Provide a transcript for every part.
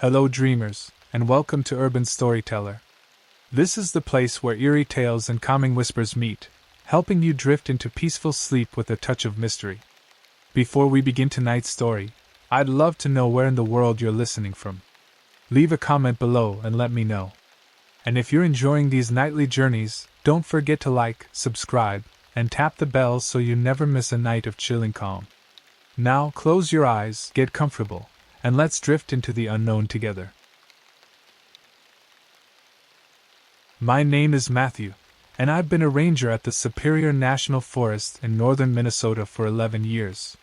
Hello, dreamers, and welcome to Urban Storyteller. This is the place where eerie tales and calming whispers meet, helping you drift into peaceful sleep with a touch of mystery. Before we begin tonight's story, I'd love to know where in the world you're listening from. Leave a comment below and let me know. And if you're enjoying these nightly journeys, don't forget to like, subscribe, and tap the bell so you never miss a night of chilling calm. Now close your eyes, get comfortable, and let's drift into the unknown together. My name is Matthew, and I've been a ranger at the Superior National Forest in northern Minnesota for 11 years.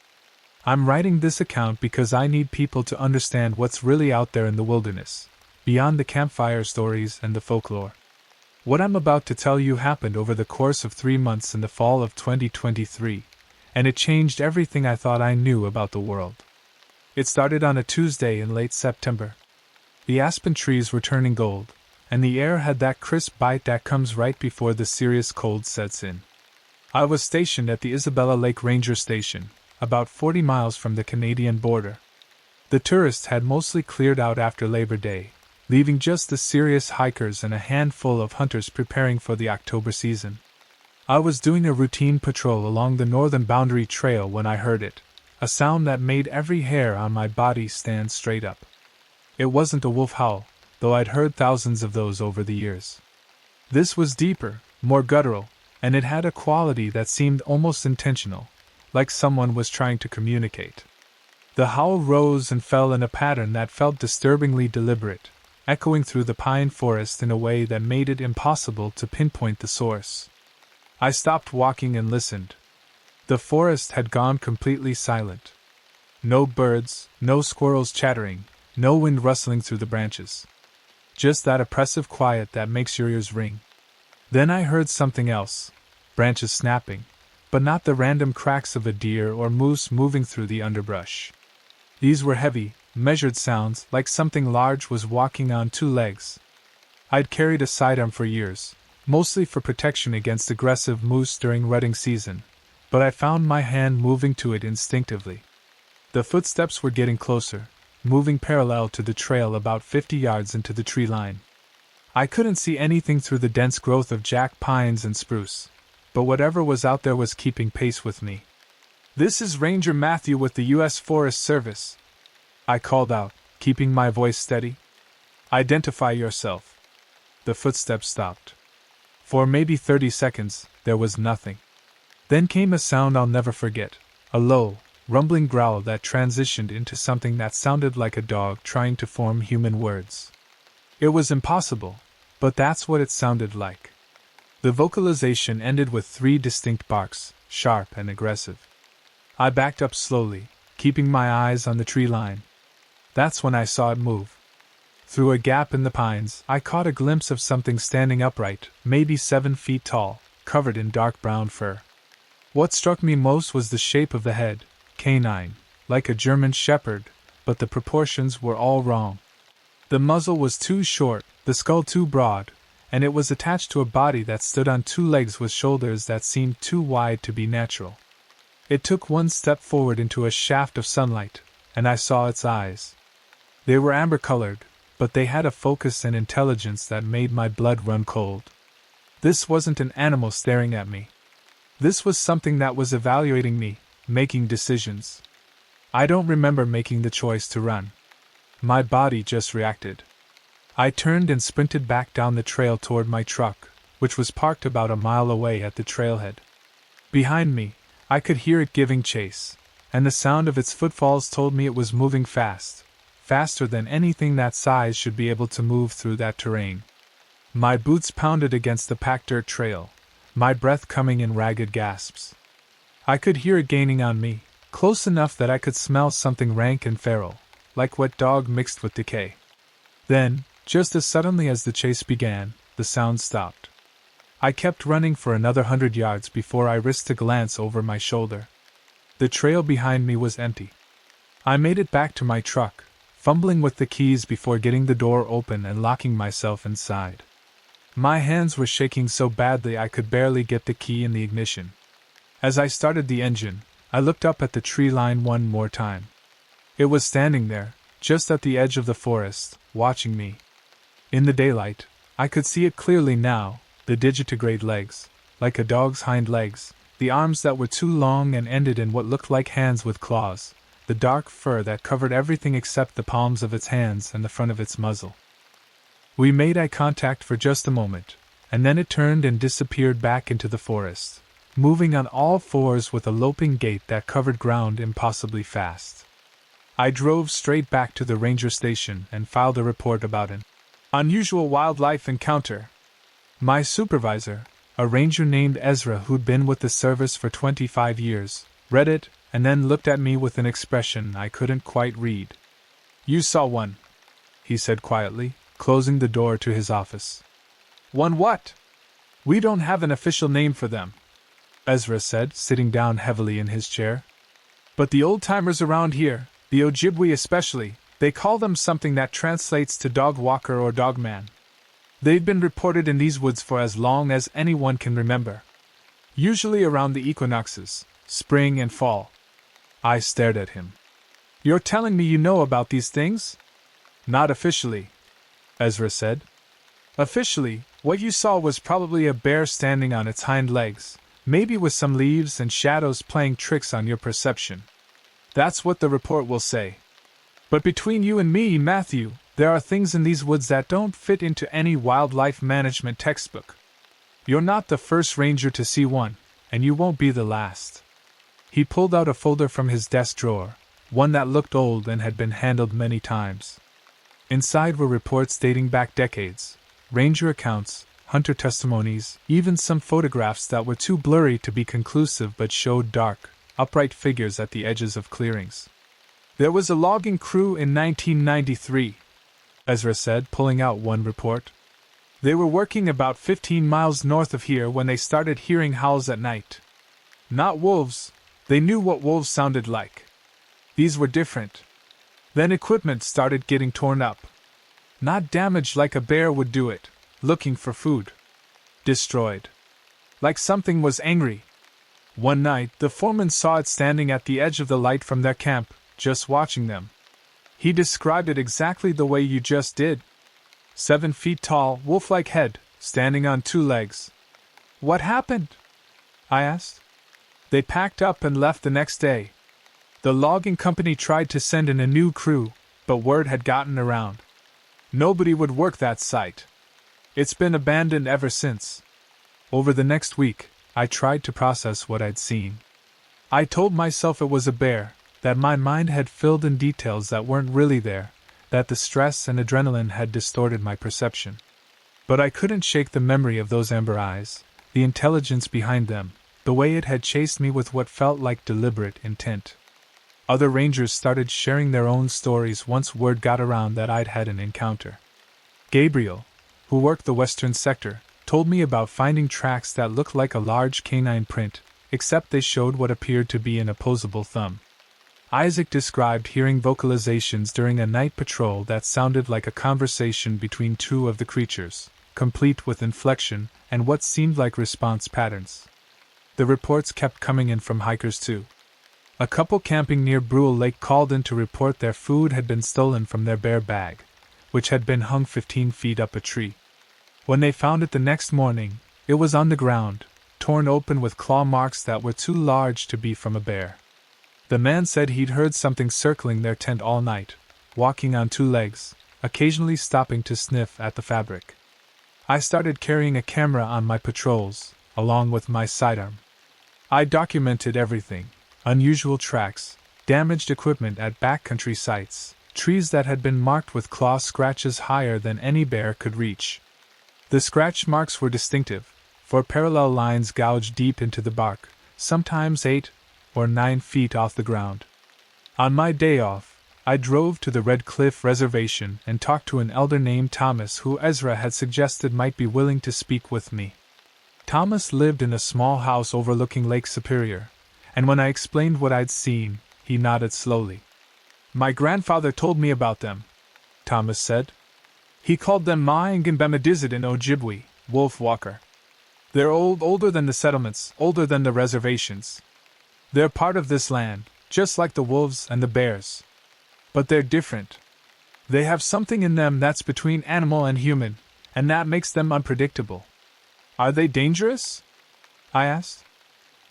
I'm writing this account because I need people to understand what's really out there in the wilderness, beyond the campfire stories and the folklore. What I'm about to tell you happened over the course of 3 months in the fall of 2023, and it changed everything I thought I knew about the world. It started on a Tuesday in late September. The aspen trees were turning gold, and the air had that crisp bite that comes right before the serious cold sets in. I was stationed at the Isabella Lake Ranger Station, about 40 miles from the Canadian border. The tourists had mostly cleared out after Labor Day, leaving just the serious hikers and a handful of hunters preparing for the October season. I was doing a routine patrol along the northern boundary trail when I heard it. A sound that made every hair on my body stand straight up. It wasn't a wolf howl, though I'd heard thousands of those over the years. This was deeper, more guttural, and it had a quality that seemed almost intentional, like someone was trying to communicate. The howl rose and fell in a pattern that felt disturbingly deliberate, echoing through the pine forest in a way that made it impossible to pinpoint the source. I stopped walking and listened. The forest had gone completely silent. No birds, no squirrels chattering, no wind rustling through the branches. Just that oppressive quiet that makes your ears ring. Then I heard something else, branches snapping, but not the random cracks of a deer or moose moving through the underbrush. These were heavy, measured sounds like something large was walking on 2 legs. I'd carried a sidearm for years, mostly for protection against aggressive moose during rutting season, but I found my hand moving to it instinctively. The footsteps were getting closer, moving parallel to the trail about 50 yards into the tree line. I couldn't see anything through the dense growth of jack pines and spruce, but whatever was out there was keeping pace with me. "This is Ranger Matthew with the U.S. Forest Service," I called out, keeping my voice steady. "Identify yourself." The footsteps stopped. For maybe 30 seconds, there was nothing. Then came a sound I'll never forget, a low, rumbling growl that transitioned into something that sounded like a dog trying to form human words. It was impossible, but that's what it sounded like. The vocalization ended with 3 distinct barks, sharp and aggressive. I backed up slowly, keeping my eyes on the tree line. That's when I saw it move. Through a gap in the pines, I caught a glimpse of something standing upright, maybe 7 feet tall, covered in dark brown fur. What struck me most was the shape of the head, canine, like a German shepherd, but the proportions were all wrong. The muzzle was too short, the skull too broad, and it was attached to a body that stood on 2 legs with shoulders that seemed too wide to be natural. It took 1 step forward into a shaft of sunlight, and I saw its eyes. They were amber-colored, but they had a focus and intelligence that made my blood run cold. This wasn't an animal staring at me. This was something that was evaluating me, making decisions. I don't remember making the choice to run. My body just reacted. I turned and sprinted back down the trail toward my truck, which was parked about a mile away at the trailhead. Behind me, I could hear it giving chase, and the sound of its footfalls told me it was moving fast, faster than anything that size should be able to move through that terrain. My boots pounded against the packed dirt trail, my breath coming in ragged gasps. I could hear it gaining on me, close enough that I could smell something rank and feral, like wet dog mixed with decay. Then, just as suddenly as the chase began, the sound stopped. I kept running for another 100 yards before I risked a glance over my shoulder. The trail behind me was empty. I made it back to my truck, fumbling with the keys before getting the door open and locking myself inside. My hands were shaking so badly I could barely get the key in the ignition. As I started the engine, I looked up at the tree line one more time. It was standing there, just at the edge of the forest, watching me. In the daylight, I could see it clearly now, the digitigrade legs, like a dog's hind legs, the arms that were too long and ended in what looked like hands with claws, the dark fur that covered everything except the palms of its hands and the front of its muzzle. We made eye contact for just a moment, and then it turned and disappeared back into the forest, moving on all fours with a loping gait that covered ground impossibly fast. I drove straight back to the ranger station and filed a report about an unusual wildlife encounter. My supervisor, a ranger named Ezra who'd been with the service for 25 years, read it and then looked at me with an expression I couldn't quite read. "You saw one," he said quietly, closing the door to his office. "One what?" "We don't have an official name for them," Ezra said, sitting down heavily in his chair. "But the old-timers around here, the Ojibwe especially, they call them something that translates to dog walker or dog man. They've been reported in these woods for as long as anyone can remember. Usually around the equinoxes, spring and fall." I stared at him. "You're telling me you know about these things?" "Not officially," Ezra said. "Officially, what you saw was probably a bear standing on its hind legs, maybe with some leaves and shadows playing tricks on your perception. That's what the report will say. But between you and me, Matthew, there are things in these woods that don't fit into any wildlife management textbook. You're not the first ranger to see one, and you won't be the last." He pulled out a folder from his desk drawer, one that looked old and had been handled many times. Inside were reports dating back decades, ranger accounts, hunter testimonies, even some photographs that were too blurry to be conclusive but showed dark, upright figures at the edges of clearings. "There was a logging crew in 1993, Ezra said, pulling out one report. "They were working about 15 miles north of here when they started hearing howls at night. Not wolves, they knew what wolves sounded like. These were different. Then equipment started getting torn up. Not damaged like a bear would do it, looking for food. Destroyed. Like something was angry. One night, the foreman saw it standing at the edge of the light from their camp, just watching them. He described it exactly the way you just did. 7 feet tall, wolf-like head, standing on 2 legs. What happened?" I asked. "They packed up and left the next day. The logging company tried to send in a new crew, but word had gotten around. Nobody would work that site. It's been abandoned ever since." Over the next week, I tried to process what I'd seen. I told myself it was a bear, that my mind had filled in details that weren't really there, that the stress and adrenaline had distorted my perception. But I couldn't shake the memory of those amber eyes, the intelligence behind them, the way it had chased me with what felt like deliberate intent. Other rangers started sharing their own stories once word got around that I'd had an encounter. Gabriel, who worked the western sector, told me about finding tracks that looked like a large canine print, except they showed what appeared to be an opposable thumb. Isaac described hearing vocalizations during a night patrol that sounded like a conversation between 2 of the creatures, complete with inflection and what seemed like response patterns. The reports kept coming in from hikers too. A couple camping near Brule Lake called in to report their food had been stolen from their bear bag, which had been hung 15 feet up a tree. When they found it the next morning, it was on the ground, torn open with claw marks that were too large to be from a bear. The man said he'd heard something circling their tent all night, walking on 2 legs, occasionally stopping to sniff at the fabric. I started carrying a camera on my patrols, along with my sidearm. I documented everything: unusual tracks, damaged equipment at backcountry sites, trees that had been marked with claw scratches higher than any bear could reach. The scratch marks were distinctive, for parallel lines gouged deep into the bark, sometimes 8 or 9 feet off the ground. On my day off, I drove to the Red Cliff Reservation and talked to an elder named Thomas who Ezra had suggested might be willing to speak with me. Thomas lived in a small house overlooking Lake Superior, and when I explained what I'd seen, he nodded slowly. "My grandfather told me about them," Thomas said. "He called them Maingambemidizid in Ojibwe, wolf walker. They're older than the settlements, older than the reservations. They're part of this land, just like the wolves and the bears. But they're different. They have something in them that's between animal and human, and that makes them unpredictable. Are they dangerous? I asked.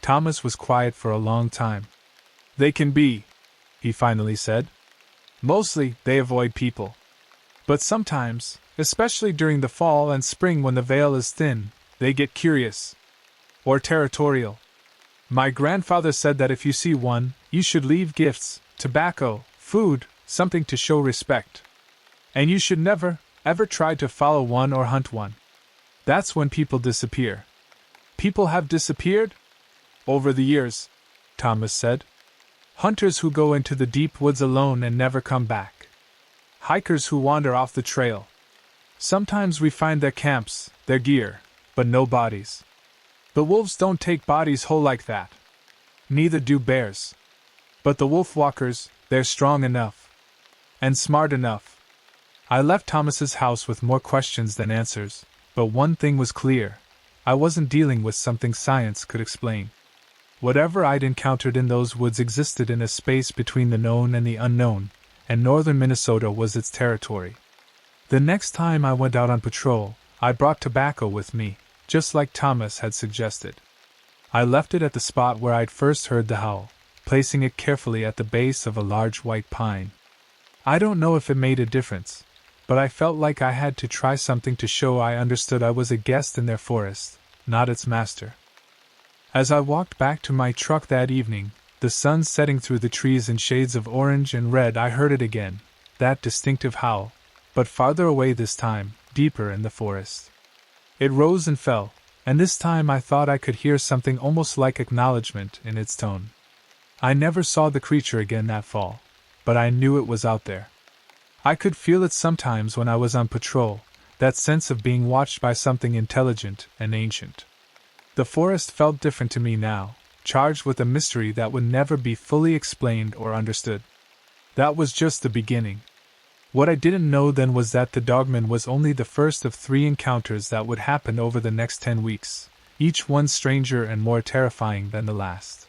Thomas was quiet for a long time. They can be, he finally said. Mostly, they avoid people. But sometimes, especially during the fall and spring when the veil is thin, they get curious. Or territorial. My grandfather said that if you see one, you should leave gifts, tobacco, food, something to show respect. And you should never, ever try to follow one or hunt one. That's when people disappear. People have disappeared? Over the years, Thomas said. Hunters who go into the deep woods alone and never come back. Hikers who wander off the trail. Sometimes we find their camps, their gear, but no bodies. The wolves don't take bodies whole like that. Neither do bears. But the wolf walkers, they're strong enough. And smart enough. I left Thomas's house with more questions than answers, but one thing was clear. I wasn't dealing with something science could explain. Whatever I'd encountered in those woods existed in a space between the known and the unknown, and northern Minnesota was its territory. The next time I went out on patrol, I brought tobacco with me, just like Thomas had suggested. I left it at the spot where I'd first heard the howl, placing it carefully at the base of a large white pine. I don't know if it made a difference, but I felt like I had to try something to show I understood I was a guest in their forest, not its master. As I walked back to my truck that evening, the sun setting through the trees in shades of orange and red, I heard it again, that distinctive howl, but farther away this time, deeper in the forest. It rose and fell, and this time I thought I could hear something almost like acknowledgement in its tone. I never saw the creature again that fall, but I knew it was out there. I could feel it sometimes when I was on patrol, that sense of being watched by something intelligent and ancient. The forest felt different to me now, charged with a mystery that would never be fully explained or understood. That was just the beginning. What I didn't know then was that the dogman was only the first of 3 encounters that would happen over the next 10 weeks, each one stranger and more terrifying than the last.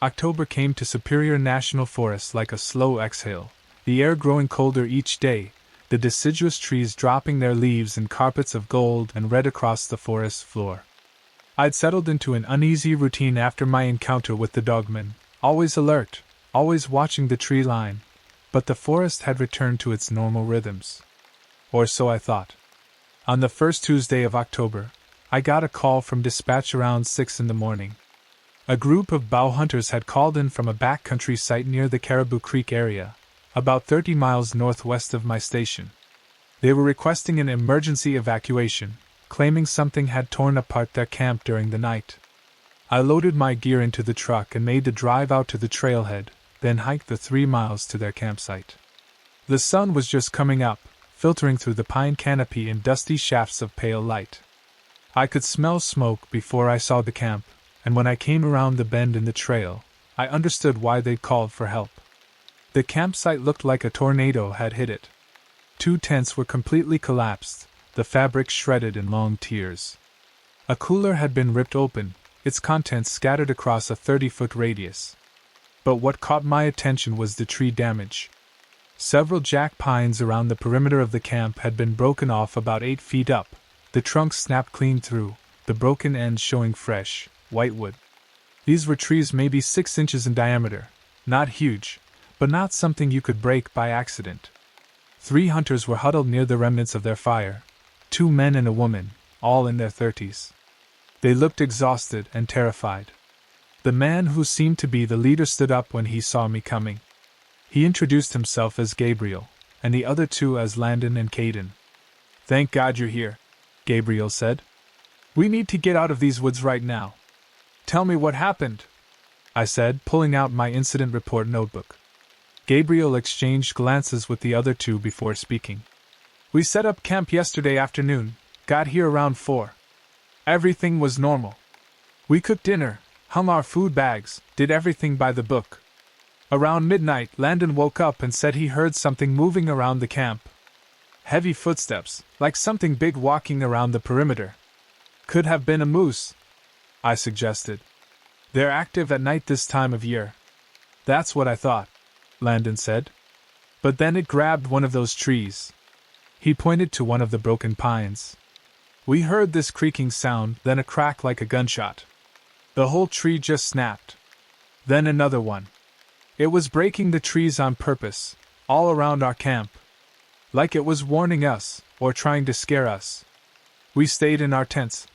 October came to Superior National Forest like a slow exhale, the air growing colder each day, the deciduous trees dropping their leaves in carpets of gold and red across the forest floor. I'd settled into an uneasy routine after my encounter with the dogman, always alert, always watching the tree line, but the forest had returned to its normal rhythms. Or so I thought. On the first Tuesday of October, I got a call from dispatch around 6 in the morning. A group of bow hunters had called in from a backcountry site near the Caribou Creek area, about 30 miles northwest of my station. They were requesting an emergency evacuation, claiming something had torn apart their camp during the night. I loaded my gear into the truck and made the drive out to the trailhead, then hiked the 3 miles to their campsite. The sun was just coming up, filtering through the pine canopy in dusty shafts of pale light. I could smell smoke before I saw the camp, and when I came around the bend in the trail, I understood why they'd called for help. The campsite looked like a tornado had hit it. 2 tents were completely collapsed, the fabric shredded in long tiers. A cooler had been ripped open, its contents scattered across a 30-foot radius. But what caught my attention was the tree damage. Several jack pines around the perimeter of the camp had been broken off about 8 feet up, the trunks snapped clean through, the broken ends showing fresh, white wood. These were trees maybe 6 inches in diameter, not huge, but not something you could break by accident. 3 hunters were huddled near the remnants of their fire, 2 men and a woman, all in their 30s. They looked exhausted and terrified. The man who seemed to be the leader stood up when he saw me coming. He introduced himself as Gabriel, and the other 2 as Landon and Caden. "Thank God you're here," Gabriel said. "We need to get out of these woods right now." "Tell me what happened," I said, pulling out my incident report notebook. Gabriel exchanged glances with the other 2 before speaking. "We set up camp yesterday afternoon, got here around 4. Everything was normal. We cooked dinner, hung our food bags, did everything by the book. Around midnight, Landon woke up and said he heard something moving around the camp. Heavy footsteps, like something big walking around the perimeter. Could have been a moose," I suggested. "They're active at night this time of year." "That's what I thought," Landon said. But then it grabbed one of those trees. He pointed to one of the broken pines. We heard this creaking sound, then a crack like a gunshot. The whole tree just snapped. Then another one. It was breaking the trees on purpose, all around our camp. Like it was warning us, or trying to scare us. We stayed in our tents,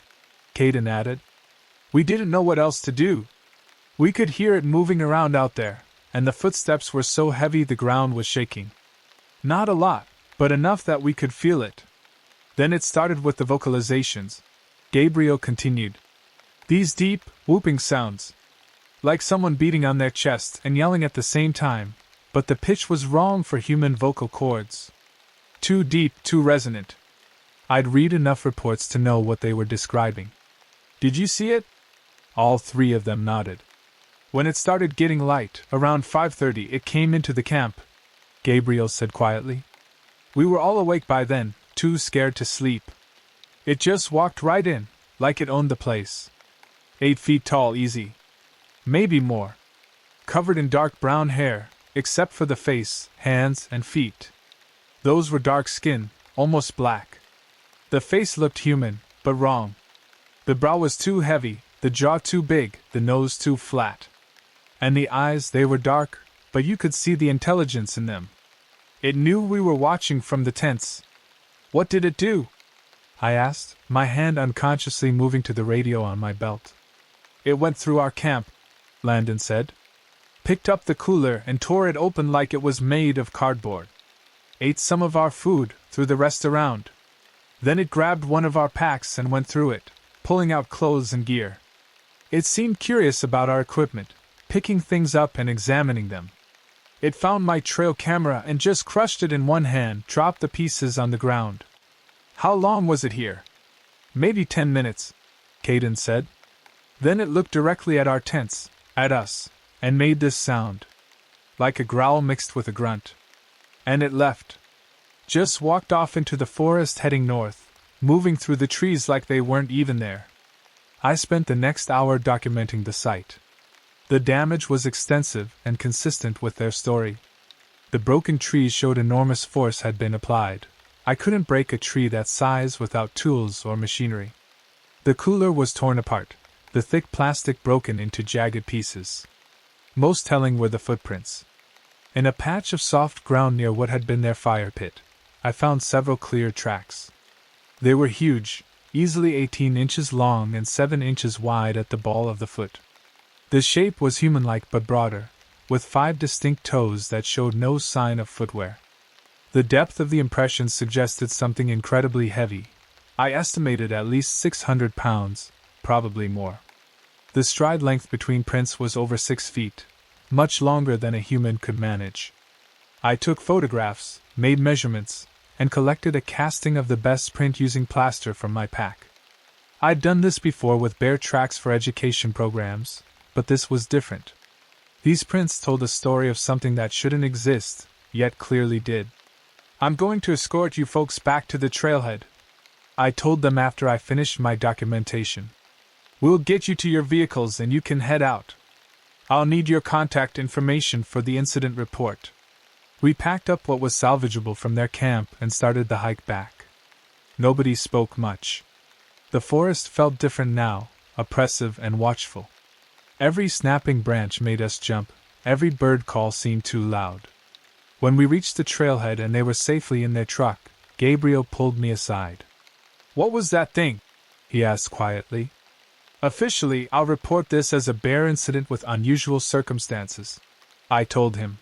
Caden added. We didn't know what else to do. We could hear it moving around out there, and the footsteps were so heavy the ground was shaking. Not a lot, but enough that we could feel it. Then it started with the vocalizations. Gabriel continued. These deep, whooping sounds. Like someone beating on their chest and yelling at the same time, but the pitch was wrong for human vocal cords. Too deep, too resonant. I'd read enough reports to know what they were describing. Did you see it? All three of them nodded. When it started getting light, around 5:30, it came into the camp, Gabriel said quietly. We were all awake by then, too scared to sleep. It just walked right in, like it owned the place. 8 feet tall easy. Maybe more. Covered in dark brown hair, except for the face, hands, and feet. Those were dark skin, almost black. The face looked human, but wrong. The brow was too heavy, the jaw too big, the nose too flat. And the eyes, they were dark, but you could see the intelligence in them. It knew we were watching from the tents. What did it do? I asked, my hand unconsciously moving to the radio on my belt. It went through our camp, Landon said. Picked up the cooler and tore it open like it was made of cardboard. Ate some of our food, threw the rest around. Then it grabbed one of our packs and went through it, pulling out clothes and gear. It seemed curious about our equipment, picking things up and examining them. It found my trail camera and just crushed it in one hand, dropped the pieces on the ground. How long was it here? Maybe 10 minutes, Caden said. Then it looked directly at our tents, at us, and made this sound. Like a growl mixed with a grunt. And it left. Just walked off into the forest heading north, moving through the trees like they weren't even there. I spent the next hour documenting the sight. The damage was extensive and consistent with their story. The broken trees showed enormous force had been applied. I couldn't break a tree that size without tools or machinery. The cooler was torn apart, the thick plastic broken into jagged pieces. Most telling were the footprints. In a patch of soft ground near what had been their fire pit, I found several clear tracks. They were huge, easily 18 inches long and 7 inches wide at the ball of the foot. The shape was human-like but broader, with 5 distinct toes that showed no sign of footwear. The depth of the impressions suggested something incredibly heavy. I estimated at least 600 pounds, probably more. The stride length between prints was over 6 feet, much longer than a human could manage. I took photographs, made measurements, and collected a casting of the best print using plaster from my pack. I'd done this before with bear tracks for education programs, but this was different. These prints told a story of something that shouldn't exist, yet clearly did. I'm going to escort you folks back to the trailhead, I told them after I finished my documentation. We'll get you to your vehicles and you can head out. I'll need your contact information for the incident report. We packed up what was salvageable from their camp and started the hike back. Nobody spoke much. The forest felt different now, oppressive and watchful. Every snapping branch made us jump, every bird call seemed too loud. When we reached the trailhead and they were safely in their truck, Gabriel pulled me aside. What was that thing? He asked quietly. Officially, I'll report this as a bear incident with unusual circumstances, I told him.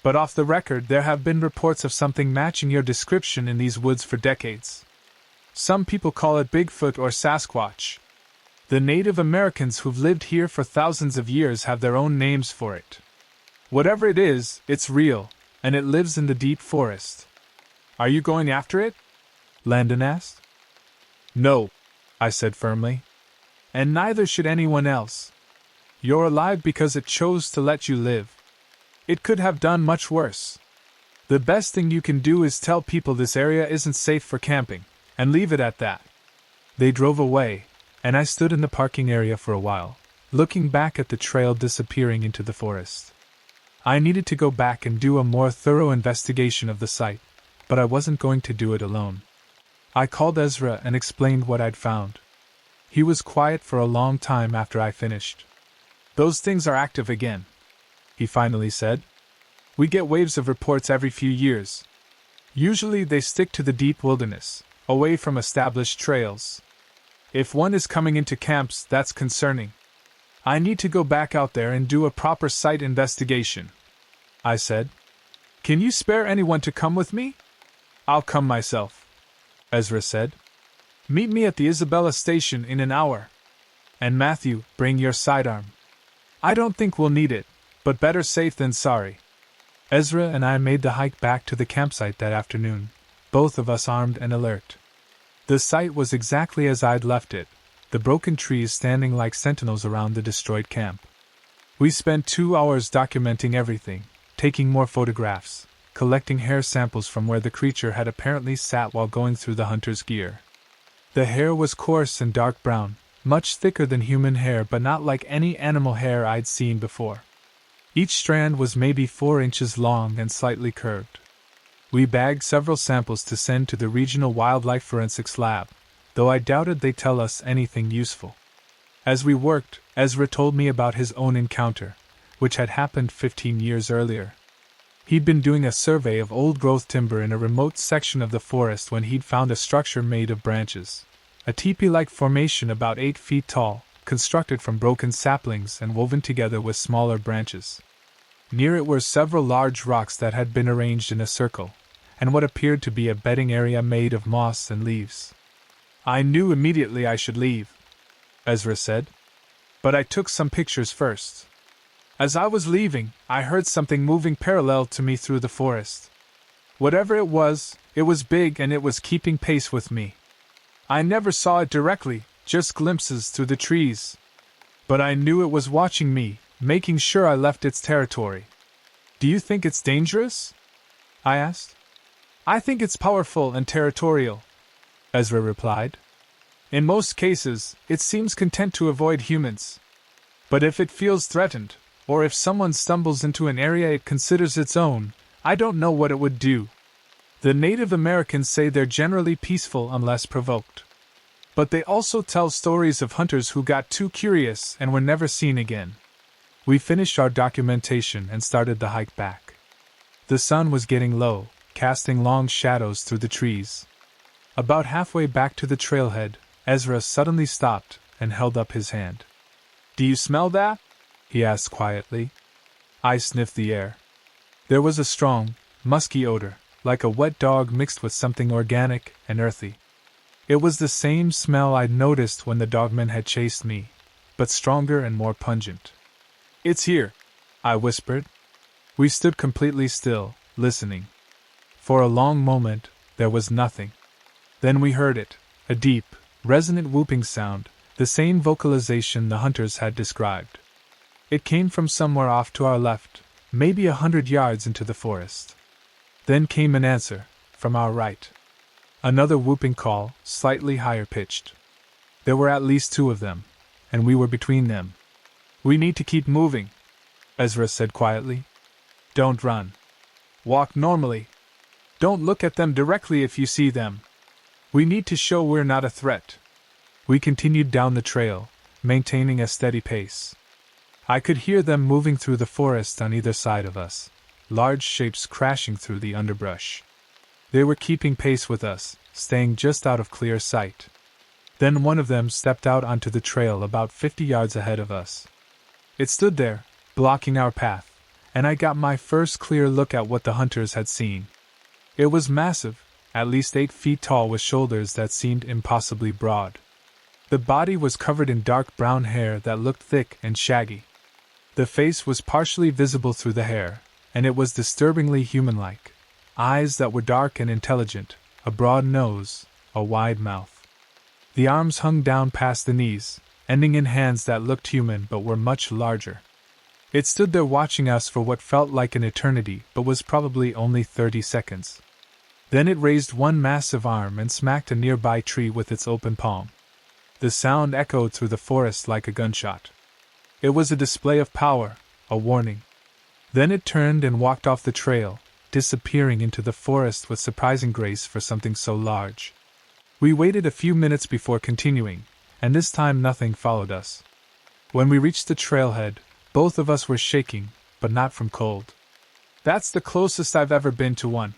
But off the record, there have been reports of something matching your description in these woods for decades. Some people call it Bigfoot or Sasquatch. The Native Americans who've lived here for thousands of years have their own names for it. Whatever it is, it's real, and it lives in the deep forest. Are you going after it? Landon asked. No, I said firmly. And neither should anyone else. You're alive because it chose to let you live. It could have done much worse. The best thing you can do is tell people this area isn't safe for camping, and leave it at that. They drove away, and I stood in the parking area for a while, looking back at the trail disappearing into the forest. I needed to go back and do a more thorough investigation of the site, but I wasn't going to do it alone. I called Ezra and explained what I'd found. He was quiet for a long time after I finished. "Those things are active again," he finally said. "We get waves of reports every few years. Usually they stick to the deep wilderness, away from established trails. If one is coming into camps, that's concerning. I need to go back out there and do a proper site investigation," I said. "Can you spare anyone to come with me?" "I'll come myself," Ezra said. "Meet me at the Isabella station in an hour. And Matthew, bring your sidearm. I don't think we'll need it, but better safe than sorry." Ezra and I made the hike back to the campsite that afternoon, both of us armed and alert. The site was exactly as I'd left it, the broken trees standing like sentinels around the destroyed camp. We spent 2 hours documenting everything, taking more photographs, collecting hair samples from where the creature had apparently sat while going through the hunter's gear. The hair was coarse and dark brown, much thicker than human hair but not like any animal hair I'd seen before. Each strand was maybe 4 inches long and slightly curved. We bagged several samples to send to the regional wildlife forensics lab, though I doubted they'd tell us anything useful. As we worked, Ezra told me about his own encounter, which had happened 15 years earlier. He'd been doing a survey of old-growth timber in a remote section of the forest when he'd found a structure made of branches, a teepee-like formation about 8 feet tall, constructed from broken saplings and woven together with smaller branches. Near it were several large rocks that had been arranged in a circle, and what appeared to be a bedding area made of moss and leaves. "I knew immediately I should leave," Ezra said. "But I took some pictures first. As I was leaving, I heard something moving parallel to me through the forest. Whatever it was big and it was keeping pace with me. I never saw it directly, just glimpses through the trees. But I knew it was watching me, making sure I left its territory." "Do you think it's dangerous?" I asked. "I think it's powerful and territorial," Ezra replied. "In most cases, it seems content to avoid humans. But if it feels threatened, or if someone stumbles into an area it considers its own, I don't know what it would do. The Native Americans say they're generally peaceful unless provoked. But they also tell stories of hunters who got too curious and were never seen again." We finished our documentation and started the hike back. The sun was getting low, casting long shadows through the trees. About halfway back to the trailhead, Ezra suddenly stopped and held up his hand. "Do you smell that?" he asked quietly. I sniffed the air. There was a strong, musky odor, like a wet dog mixed with something organic and earthy. It was the same smell I'd noticed when the dogmen had chased me, but stronger and more pungent. "It's here," I whispered. We stood completely still, listening. For a long moment, there was nothing. Then we heard it, a deep, resonant whooping sound, the same vocalization the hunters had described. It came from somewhere off to our left, maybe 100 yards into the forest. Then came an answer, from our right. Another whooping call, slightly higher pitched. There were at least 2 of them, and we were between them. "We need to keep moving," Ezra said quietly. "Don't run. Walk normally. Don't look at them directly if you see them. We need to show we're not a threat." We continued down the trail, maintaining a steady pace. I could hear them moving through the forest on either side of us, large shapes crashing through the underbrush. They were keeping pace with us, staying just out of clear sight. Then one of them stepped out onto the trail about 50 yards ahead of us. It stood there, blocking our path, and I got my first clear look at what the hunters had seen. It was massive, at least 8 feet tall with shoulders that seemed impossibly broad. The body was covered in dark brown hair that looked thick and shaggy. The face was partially visible through the hair, and it was disturbingly human-like. Eyes that were dark and intelligent, a broad nose, a wide mouth. The arms hung down past the knees, ending in hands that looked human but were much larger. It stood there watching us for what felt like an eternity but was probably only 30 seconds. Then it raised one massive arm and smacked a nearby tree with its open palm. The sound echoed through the forest like a gunshot. It was a display of power, a warning. Then it turned and walked off the trail, disappearing into the forest with surprising grace for something so large. We waited a few minutes before continuing, and this time nothing followed us. When we reached the trailhead, both of us were shaking, but not from cold. "That's the closest I've ever been to one,"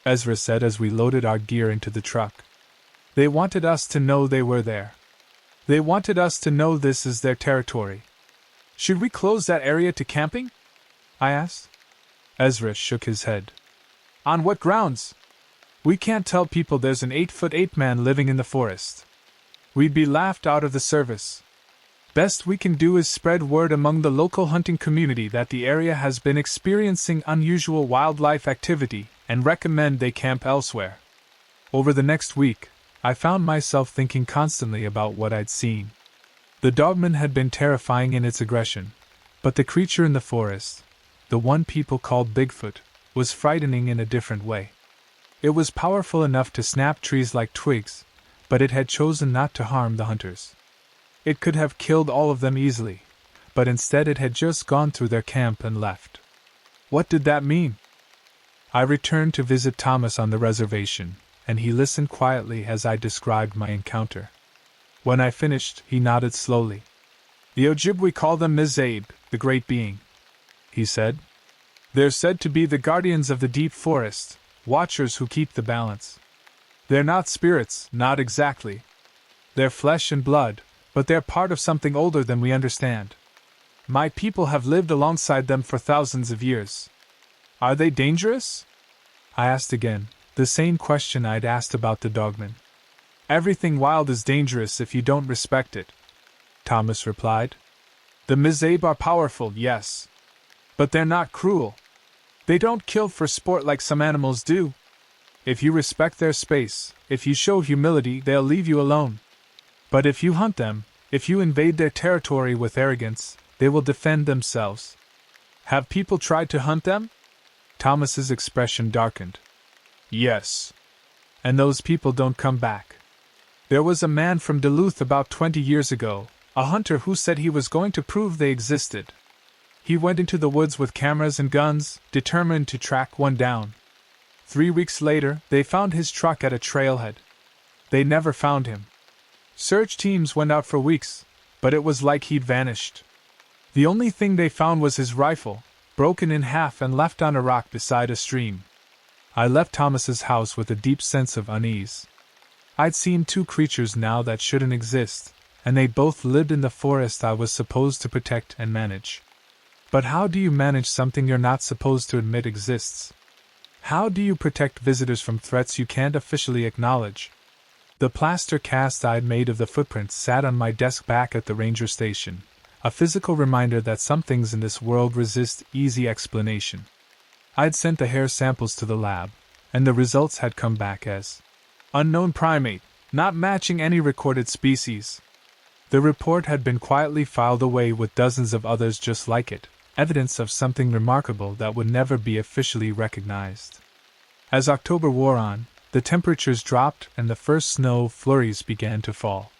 Ezra said as we loaded our gear into the truck. "They wanted us to know they were there. They wanted us to know this is their territory." "Should we close that area to camping?" I asked. Ezra shook his head. "On what grounds? We can't tell people there's an 8-foot ape man living in the forest. We'd be laughed out of the service. Best we can do is spread word among the local hunting community that the area has been experiencing unusual wildlife activity and recommend they camp elsewhere." Over the next week, I found myself thinking constantly about what I'd seen. The dogman had been terrifying in its aggression, but the creature in the forest, the one people called Bigfoot, was frightening in a different way. It was powerful enough to snap trees like twigs, but it had chosen not to harm the hunters. It could have killed all of them easily, but instead it had just gone through their camp and left. What did that mean? I returned to visit Thomas on the reservation, and he listened quietly as I described my encounter. When I finished, he nodded slowly. "The Ojibwe call them Mizabe, the great being," he said. "They're said to be the guardians of the deep forest, watchers who keep the balance. They're not spirits, not exactly. They're flesh and blood, but they're part of something older than we understand. My people have lived alongside them for thousands of years. Are they dangerous?" I asked again, the same question I'd asked about the dogman. "Everything wild is dangerous if you don't respect it," Thomas replied. "The Mizabe are powerful, yes. But they're not cruel. They don't kill for sport like some animals do. If you respect their space, if you show humility, they'll leave you alone. But if you hunt them, if you invade their territory with arrogance, they will defend themselves." "Have people tried to hunt them?" Thomas's expression darkened. "Yes. And those people don't come back. There was a man from Duluth about 20 years ago, a hunter who said he was going to prove they existed. He went into the woods with cameras and guns, determined to track one down. 3 weeks later, they found his truck at a trailhead. They never found him. Search teams went out for weeks, but it was like he'd vanished. The only thing they found was his rifle, broken in half and left on a rock beside a stream." I left Thomas's house with a deep sense of unease. I'd seen two creatures now that shouldn't exist, and they both lived in the forest I was supposed to protect and manage. But how do you manage something you're not supposed to admit exists? How do you protect visitors from threats you can't officially acknowledge? The plaster cast I'd made of the footprints sat on my desk back at the ranger station, a physical reminder that some things in this world resist easy explanation. I'd sent the hair samples to the lab, and the results had come back as unknown primate, not matching any recorded species. The report had been quietly filed away with dozens of others just like it, evidence of something remarkable that would never be officially recognized. As October wore on, the temperatures dropped and the first snow flurries began to fall.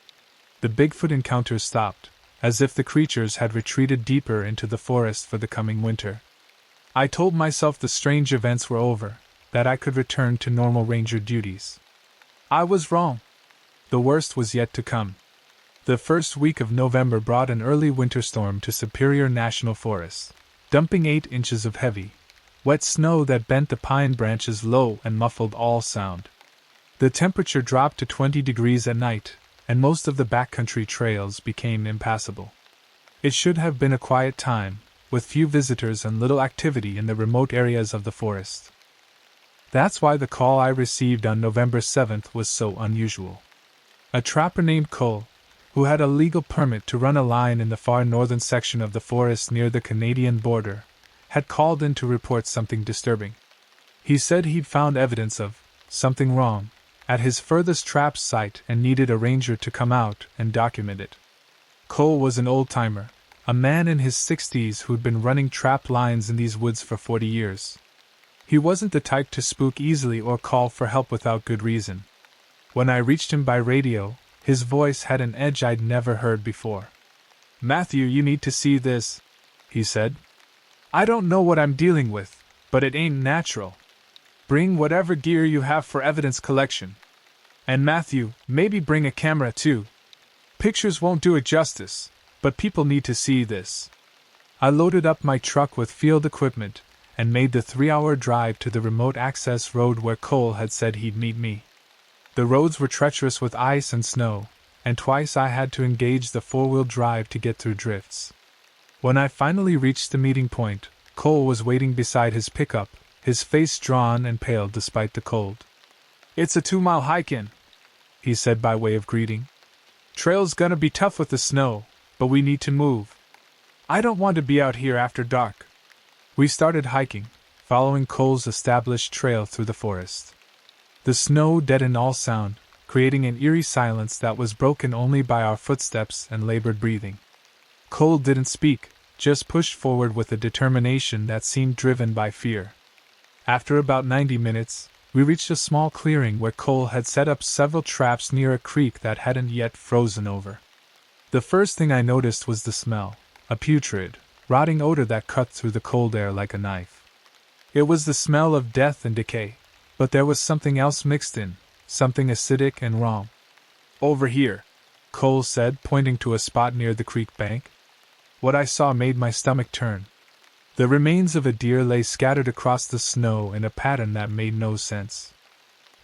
The Bigfoot encounters stopped, as if the creatures had retreated deeper into the forest for the coming winter. I told myself the strange events were over, that I could return to normal ranger duties. I was wrong. The worst was yet to come. The first week of November brought an early winter storm to Superior National Forest, dumping 8 inches of heavy, wet snow that bent the pine branches low and muffled all sound. The temperature dropped to 20 degrees at night, and most of the backcountry trails became impassable. It should have been a quiet time, with few visitors and little activity in the remote areas of the forest. That's why the call I received on November 7th was so unusual. A trapper named Cole, who had a legal permit to run a line in the far northern section of the forest near the Canadian border, had called in to report something disturbing. He said he'd found evidence of something wrong at his furthest trap site and needed a ranger to come out and document it. Cole was an old-timer, a man in his 60s who'd been running trap lines in these woods for 40 years. He wasn't the type to spook easily or call for help without good reason. When I reached him by radio, his voice had an edge I'd never heard before. "Matthew, you need to see this," he said. I don't know what I'm dealing with, but it ain't natural. Bring whatever gear you have for evidence collection. And Matthew, maybe bring a camera too. Pictures won't do it justice, but people need to see this. I loaded up my truck with field equipment and made the 3-hour drive to the remote access road where Cole had said he'd meet me. The roads were treacherous with ice and snow, and twice I had to engage the 4-wheel drive to get through drifts. When I finally reached the meeting point, Cole was waiting beside his pickup, his face drawn and pale despite the cold. "It's a 2-mile hike in," he said by way of greeting. "Trail's gonna be tough with the snow, but we need to move. I don't want to be out here after dark." We started hiking, following Cole's established trail through the forest. The snow deadened all sound, creating an eerie silence that was broken only by our footsteps and labored breathing. Cole didn't speak, just pushed forward with a determination that seemed driven by fear. After about 90 minutes, we reached a small clearing where Cole had set up several traps near a creek that hadn't yet frozen over. The first thing I noticed was the smell, a putrid, rotting odor that cut through the cold air like a knife. It was the smell of death and decay, but there was something else mixed in, something acidic and raw. "Over here," Cole said, pointing to a spot near the creek bank. What I saw made my stomach turn. The remains of a deer lay scattered across the snow in a pattern that made no sense.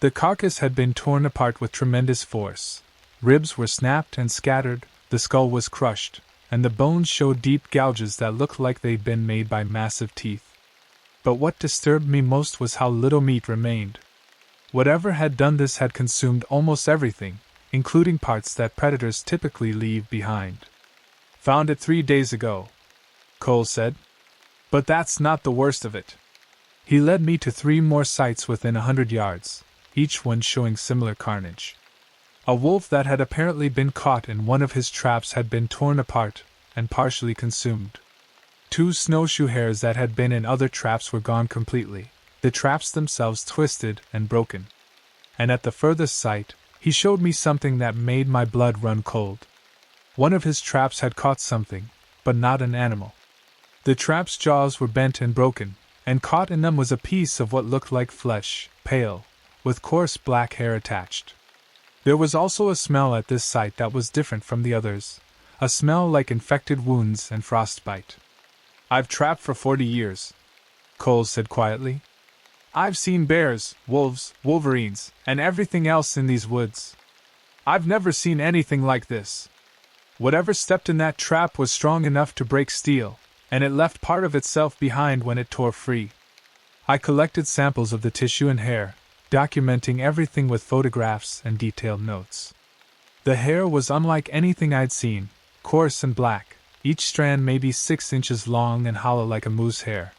The carcass had been torn apart with tremendous force. Ribs were snapped and scattered, the skull was crushed, and the bones showed deep gouges that looked like they'd been made by massive teeth. But what disturbed me most was how little meat remained. Whatever had done this had consumed almost everything, including parts that predators typically leave behind. "Found it 3 days ago," Cole said. "But that's not the worst of it." He led me to 3 more sites within 100 yards, each one showing similar carnage. A wolf that had apparently been caught in one of his traps had been torn apart and partially consumed. 2 snowshoe hares that had been in other traps were gone completely, the traps themselves twisted and broken. And at the furthest site, he showed me something that made my blood run cold. One of his traps had caught something, but not an animal. The trap's jaws were bent and broken, and caught in them was a piece of what looked like flesh, pale, with coarse black hair attached. There was also a smell at this site that was different from the others, a smell like infected wounds and frostbite. "I've trapped for 40 years, Cole said quietly. "I've seen bears, wolves, wolverines, and everything else in these woods. I've never seen anything like this. Whatever stepped in that trap was strong enough to break steel, and it left part of itself behind when it tore free." I collected samples of the tissue and hair, documenting everything with photographs and detailed notes. The hair was unlike anything I'd seen, coarse and black, each strand maybe 6 inches long and hollow like a moose hair.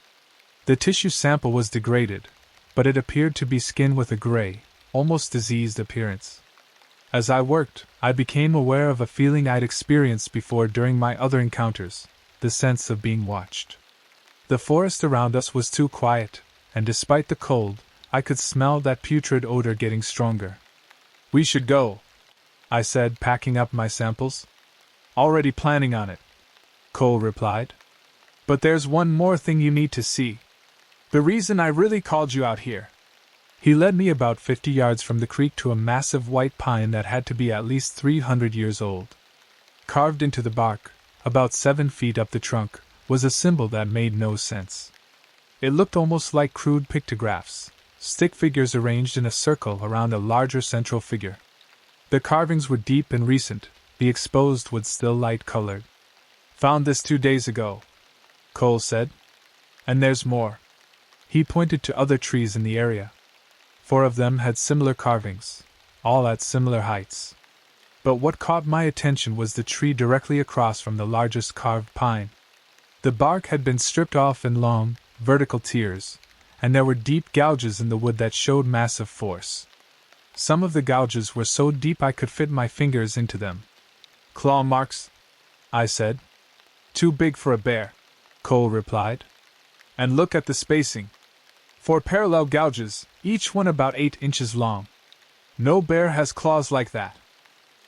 The tissue sample was degraded, but it appeared to be skin with a gray, almost diseased appearance. As I worked, I became aware of a feeling I'd experienced before during my other encounters, the sense of being watched. The forest around us was too quiet, and despite the cold, I could smell that putrid odor getting stronger. "We should go," I said, packing up my samples. "Already planning on it," Cole replied. "But there's one more thing you need to see. The reason I really called you out here." He led me about 50 yards from the creek to a massive white pine that had to be at least 300 years old. Carved into the bark, about 7 feet up the trunk, was a symbol that made no sense. It looked almost like crude pictographs, stick figures arranged in a circle around a larger central figure. The carvings were deep and recent, the exposed wood still light-colored. "Found this 2 days ago," Cole said. "And there's more." He pointed to other trees in the area. 4 of them had similar carvings, all at similar heights. But what caught my attention was the tree directly across from the largest carved pine. The bark had been stripped off in long, vertical tiers, and there were deep gouges in the wood that showed massive force. Some of the gouges were so deep I could fit my fingers into them. "Claw marks," I said. "Too big for a bear," Cole replied. "And look at the spacing. 4 parallel gouges, each one about 8 inches long. No bear has claws like that."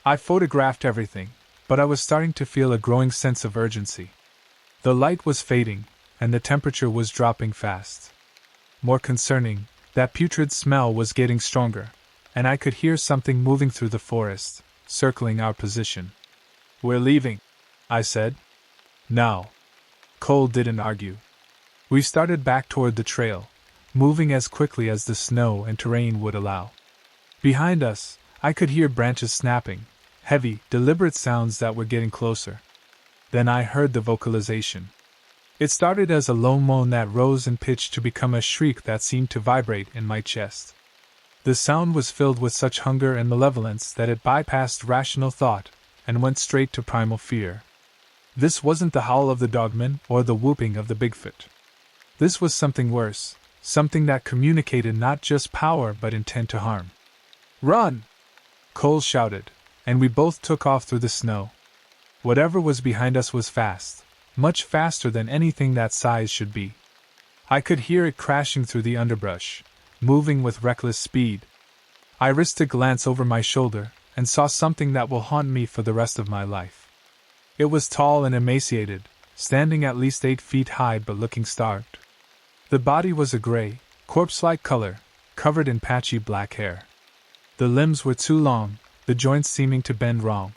I photographed everything, but I was starting to feel a growing sense of urgency. The light was fading, and the temperature was dropping fast. More concerning, that putrid smell was getting stronger, and I could hear something moving through the forest, circling our position. "We're leaving," I said. "Now." Cole didn't argue. We started back toward the trail, moving as quickly as the snow and terrain would allow. Behind us, I could hear branches snapping, heavy, deliberate sounds that were getting closer. Then I heard the vocalization. It started as a low moan that rose in pitch to become a shriek that seemed to vibrate in my chest. The sound was filled with such hunger and malevolence that it bypassed rational thought and went straight to primal fear. This wasn't the howl of the dogman or the whooping of the Bigfoot. This was something worse, something that communicated not just power but intent to harm. "Run!" Cole shouted, and we both took off through the snow. Whatever was behind us was fast, much faster than anything that size should be. I could hear it crashing through the underbrush, moving with reckless speed. I risked a glance over my shoulder and saw something that will haunt me for the rest of my life. It was tall and emaciated, standing at least 8 feet high but looking starved. The body was a gray, corpse-like color, covered in patchy black hair. The limbs were too long, the joints seeming to bend wrong.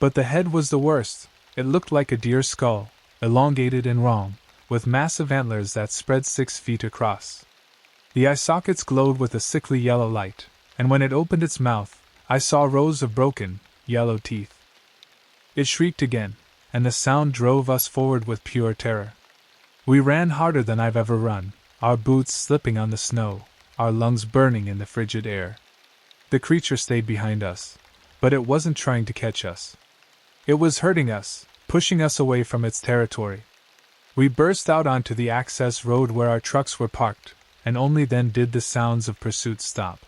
But the head was the worst. It looked like a deer's skull, elongated and wrong, with massive antlers that spread 6 feet across. The eye sockets glowed with a sickly yellow light, and when it opened its mouth, I saw rows of broken, yellow teeth. It shrieked again, and the sound drove us forward with pure terror. We ran harder than I've ever run, our boots slipping on the snow, our lungs burning in the frigid air. The creature stayed behind us, but it wasn't trying to catch us. It was hurting us, pushing us away from its territory. We burst out onto the access road where our trucks were parked, and only then did the sounds of pursuit stop.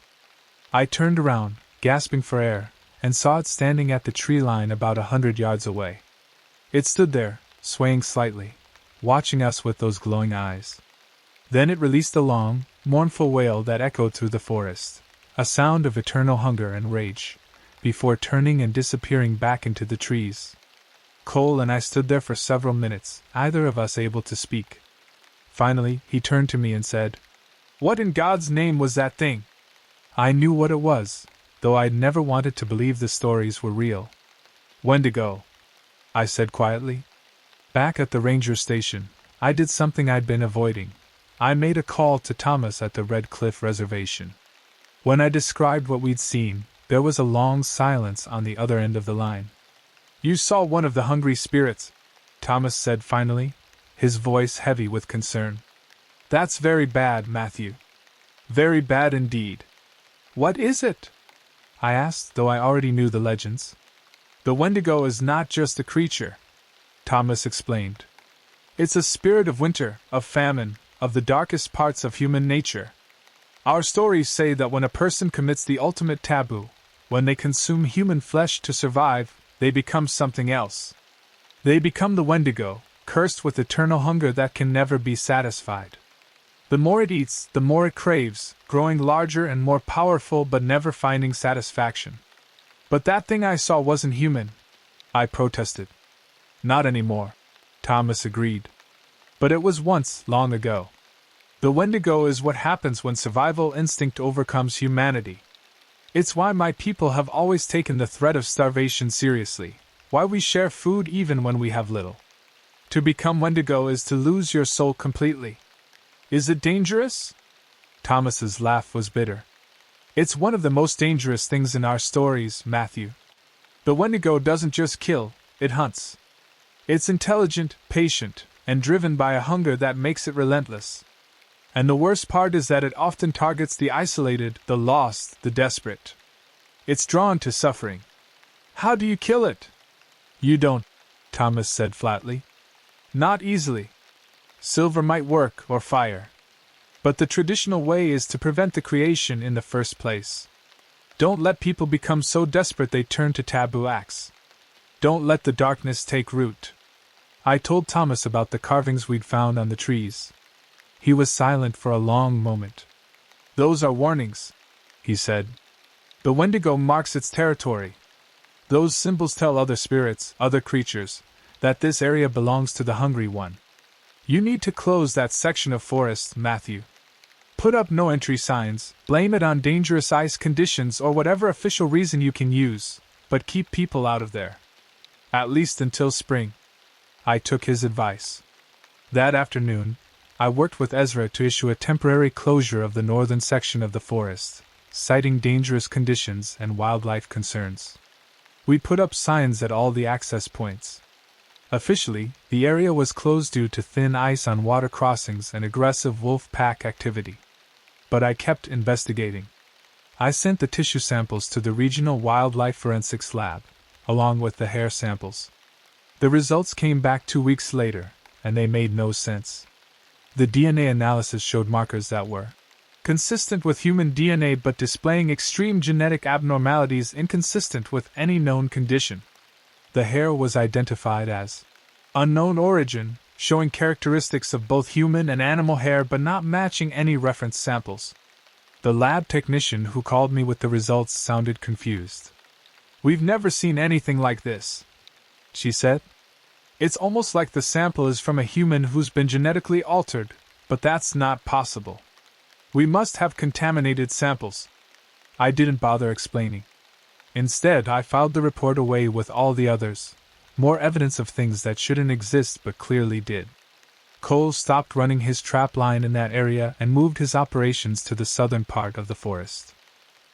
I turned around, gasping for air, and saw it standing at the tree line about 100 yards away. It stood there, swaying slightly, watching us with those glowing eyes. Then it released a long, mournful wail that echoed through the forest, a sound of eternal hunger and rage, before turning and disappearing back into the trees. Cole and I stood there for several minutes, either of us able to speak. Finally, he turned to me and said, "What in God's name was that thing?" I knew what it was, though I'd never wanted to believe the stories were real. "Wendigo," I said quietly. Back at the ranger station, I did something I'd been avoiding. I made a call to Thomas at the Red Cliff Reservation. When I described what we'd seen, there was a long silence on the other end of the line. "You saw one of the hungry spirits," Thomas said finally, his voice heavy with concern. "That's very bad, Matthew. Very bad indeed." "What is it?" I asked, though I already knew the legends. "The Wendigo is not just a creature," Thomas explained. "It's a spirit of winter, of famine, of the darkest parts of human nature. Our stories say that when a person commits the ultimate taboo, when they consume human flesh to survive, they become something else. They become the Wendigo, cursed with eternal hunger that can never be satisfied. The more it eats, the more it craves, growing larger and more powerful but never finding satisfaction." "But that thing I saw wasn't human," I protested. "Not anymore," Thomas agreed. "But it was once, long ago. The Wendigo is what happens when survival instinct overcomes humanity. It's why my people have always taken the threat of starvation seriously, why we share food even when we have little. To become Wendigo is to lose your soul completely." "Is it dangerous?" Thomas's laugh was bitter. "It's one of the most dangerous things in our stories, Matthew. The Wendigo doesn't just kill, it hunts. It's intelligent, patient, and driven by a hunger that makes it relentless. And the worst part is that it often targets the isolated, the lost, the desperate. It's drawn to suffering. How do you kill it?" "You don't," Thomas said flatly. "Not easily. Silver might work, or fire. But the traditional way is to prevent the creation in the first place. Don't let people become so desperate they turn to taboo acts. Don't let the darkness take root." I told Thomas about the carvings we'd found on the trees. He was silent for a long moment. "Those are warnings," he said. "The Wendigo marks its territory. Those symbols tell other spirits, other creatures, that this area belongs to the hungry one. You need to close that section of forest, Matthew. Put up no entry signs, blame it on dangerous ice conditions or whatever official reason you can use, but keep people out of there. At least until spring. I took his advice. That afternoon, I worked with Ezra to issue a temporary closure of the northern section of the forest, citing dangerous conditions and wildlife concerns. We put up signs at all the access points. Officially, the area was closed due to thin ice on water crossings and aggressive wolf pack activity. But I kept investigating. I sent the tissue samples to the Regional Wildlife Forensics Lab, along with the hair samples. The results came back 2 weeks later, and they made no sense. The DNA analysis showed markers that were consistent with human DNA but displaying extreme genetic abnormalities inconsistent with any known condition. The hair was identified as unknown origin, showing characteristics of both human and animal hair but not matching any reference samples. The lab technician who called me with the results sounded confused. "We've never seen anything like this," she said. "It's almost like the sample is from a human who's been genetically altered, but that's not possible. We must have contaminated samples." I didn't bother explaining. Instead, I filed the report away with all the others, more evidence of things that shouldn't exist but clearly did. Cole stopped running his trap line in that area and moved his operations to the southern part of the forest.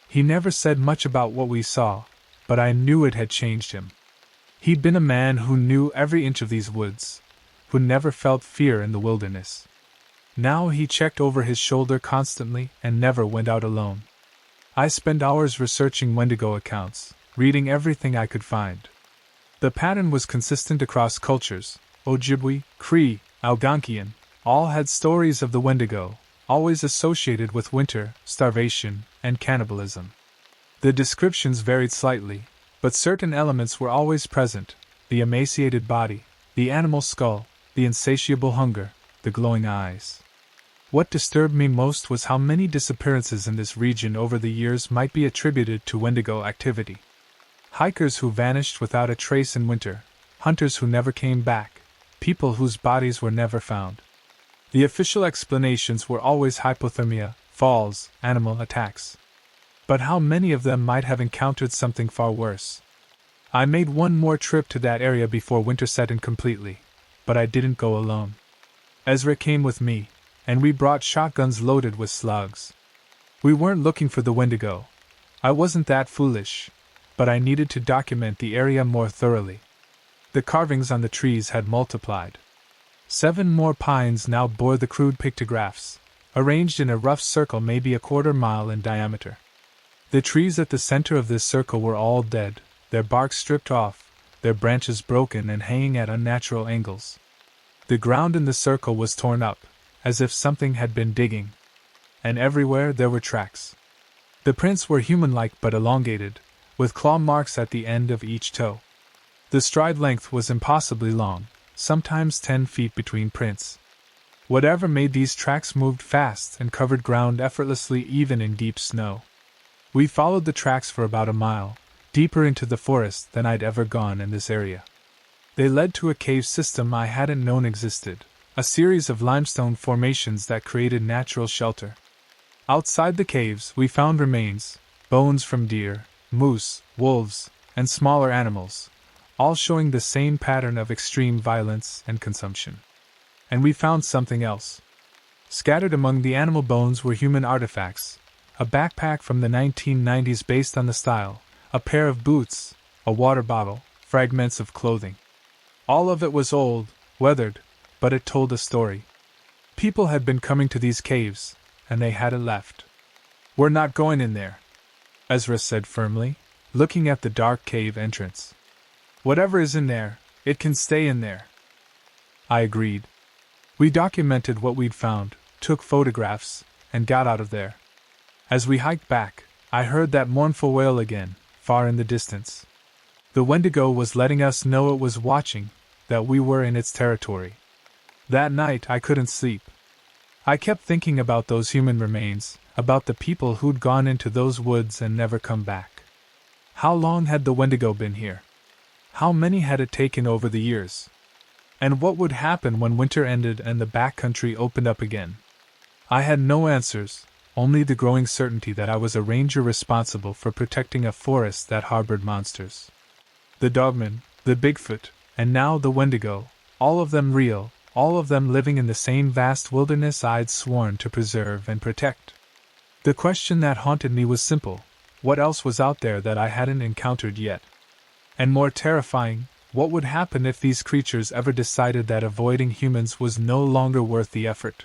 He never said much about what we saw, but I knew it had changed him. He'd been a man who knew every inch of these woods, who never felt fear in the wilderness. Now he checked over his shoulder constantly and never went out alone. I spent hours researching Wendigo accounts, reading everything I could find. The pattern was consistent across cultures. Ojibwe, Cree, Algonquian, all had stories of the Wendigo, always associated with winter, starvation, and cannibalism. The descriptions varied slightly, but certain elements were always present: the emaciated body, the animal skull, the insatiable hunger, the glowing eyes. What disturbed me most was how many disappearances in this region over the years might be attributed to Wendigo activity. Hikers who vanished without a trace in winter, hunters who never came back, people whose bodies were never found. The official explanations were always hypothermia, falls, animal attacks. But how many of them might have encountered something far worse? I made one more trip to that area before winter set in completely, but I didn't go alone. Ezra came with me, and we brought shotguns loaded with slugs. We weren't looking for the Wendigo. I wasn't that foolish, but I needed to document the area more thoroughly. The carvings on the trees had multiplied. 7 more pines now bore the crude pictographs, arranged in a rough circle maybe a quarter-mile in diameter. The trees at the center of this circle were all dead, their bark stripped off, their branches broken and hanging at unnatural angles. The ground in the circle was torn up, as if something had been digging. And everywhere there were tracks. The prints were human-like but elongated, with claw marks at the end of each toe. The stride length was impossibly long, sometimes 10 feet between prints. Whatever made these tracks moved fast and covered ground effortlessly even in deep snow. We followed the tracks for about a mile, deeper into the forest than I'd ever gone in this area. They led to a cave system I hadn't known existed, a series of limestone formations that created natural shelter. Outside the caves, we found remains, bones from deer, moose, wolves, and smaller animals, all showing the same pattern of extreme violence and consumption. And we found something else. Scattered among the animal bones were human artifacts: a backpack from the 1990s based on the style, a pair of boots, a water bottle, fragments of clothing. All of it was old, weathered, but it told a story. People had been coming to these caves, and they hadn't left. "We're not going in there," Ezra said firmly, looking at the dark cave entrance. "Whatever is in there, it can stay in there." I agreed. We documented what we'd found, took photographs, and got out of there. As we hiked back, I heard that mournful wail again, far in the distance. The Wendigo was letting us know it was watching, that we were in its territory. That night I couldn't sleep. I kept thinking about those human remains, about the people who'd gone into those woods and never come back. How long had the Wendigo been here? How many had it taken over the years? And what would happen when winter ended and the backcountry opened up again? I had no answers, only the growing certainty that I was a ranger responsible for protecting a forest that harbored monsters. The dogman, the Bigfoot, and now the Wendigo, all of them real, all of them living in the same vast wilderness I'd sworn to preserve and protect. The question that haunted me was simple: what else was out there that I hadn't encountered yet? And more terrifying, what would happen if these creatures ever decided that avoiding humans was no longer worth the effort?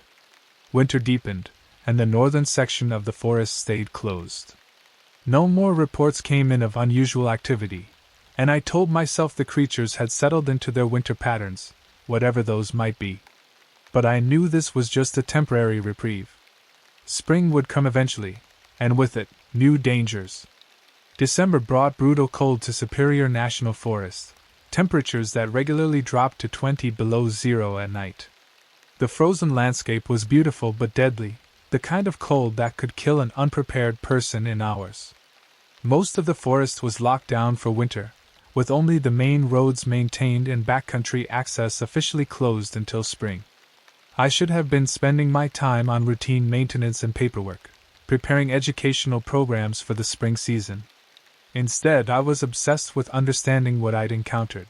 Winter deepened, and the northern section of the forest stayed closed. No more reports came in of unusual activity, and I told myself the creatures had settled into their winter patterns, whatever those might be. But I knew this was just a temporary reprieve. Spring would come eventually, and with it, new dangers. December brought brutal cold to Superior National Forest, temperatures that regularly dropped to 20 below zero at night. The frozen landscape was beautiful but deadly, the kind of cold that could kill an unprepared person in hours. Most of the forest was locked down for winter, with only the main roads maintained and backcountry access officially closed until spring. I should have been spending my time on routine maintenance and paperwork, preparing educational programs for the spring season. Instead, I was obsessed with understanding what I'd encountered.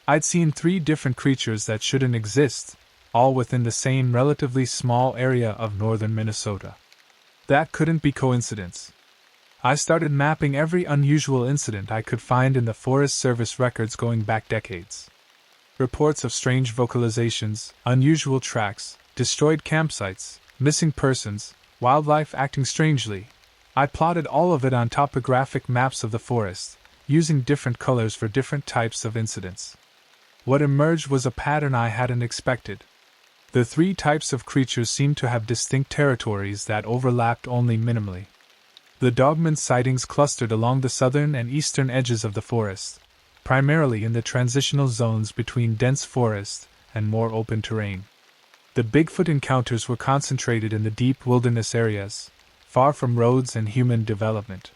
I'd seen 3 different creatures that shouldn't exist, all within the same relatively small area of northern Minnesota. That couldn't be coincidence. I started mapping every unusual incident I could find in the Forest Service records going back decades. Reports of strange vocalizations, unusual tracks, destroyed campsites, missing persons, wildlife acting strangely. I plotted all of it on topographic maps of the forest, using different colors for different types of incidents. What emerged was a pattern I hadn't expected. The 3 types of creatures seemed to have distinct territories that overlapped only minimally. The dogman sightings clustered along the southern and eastern edges of the forest, primarily in the transitional zones between dense forest and more open terrain. The Bigfoot encounters were concentrated in the deep wilderness areas, far from roads and human development.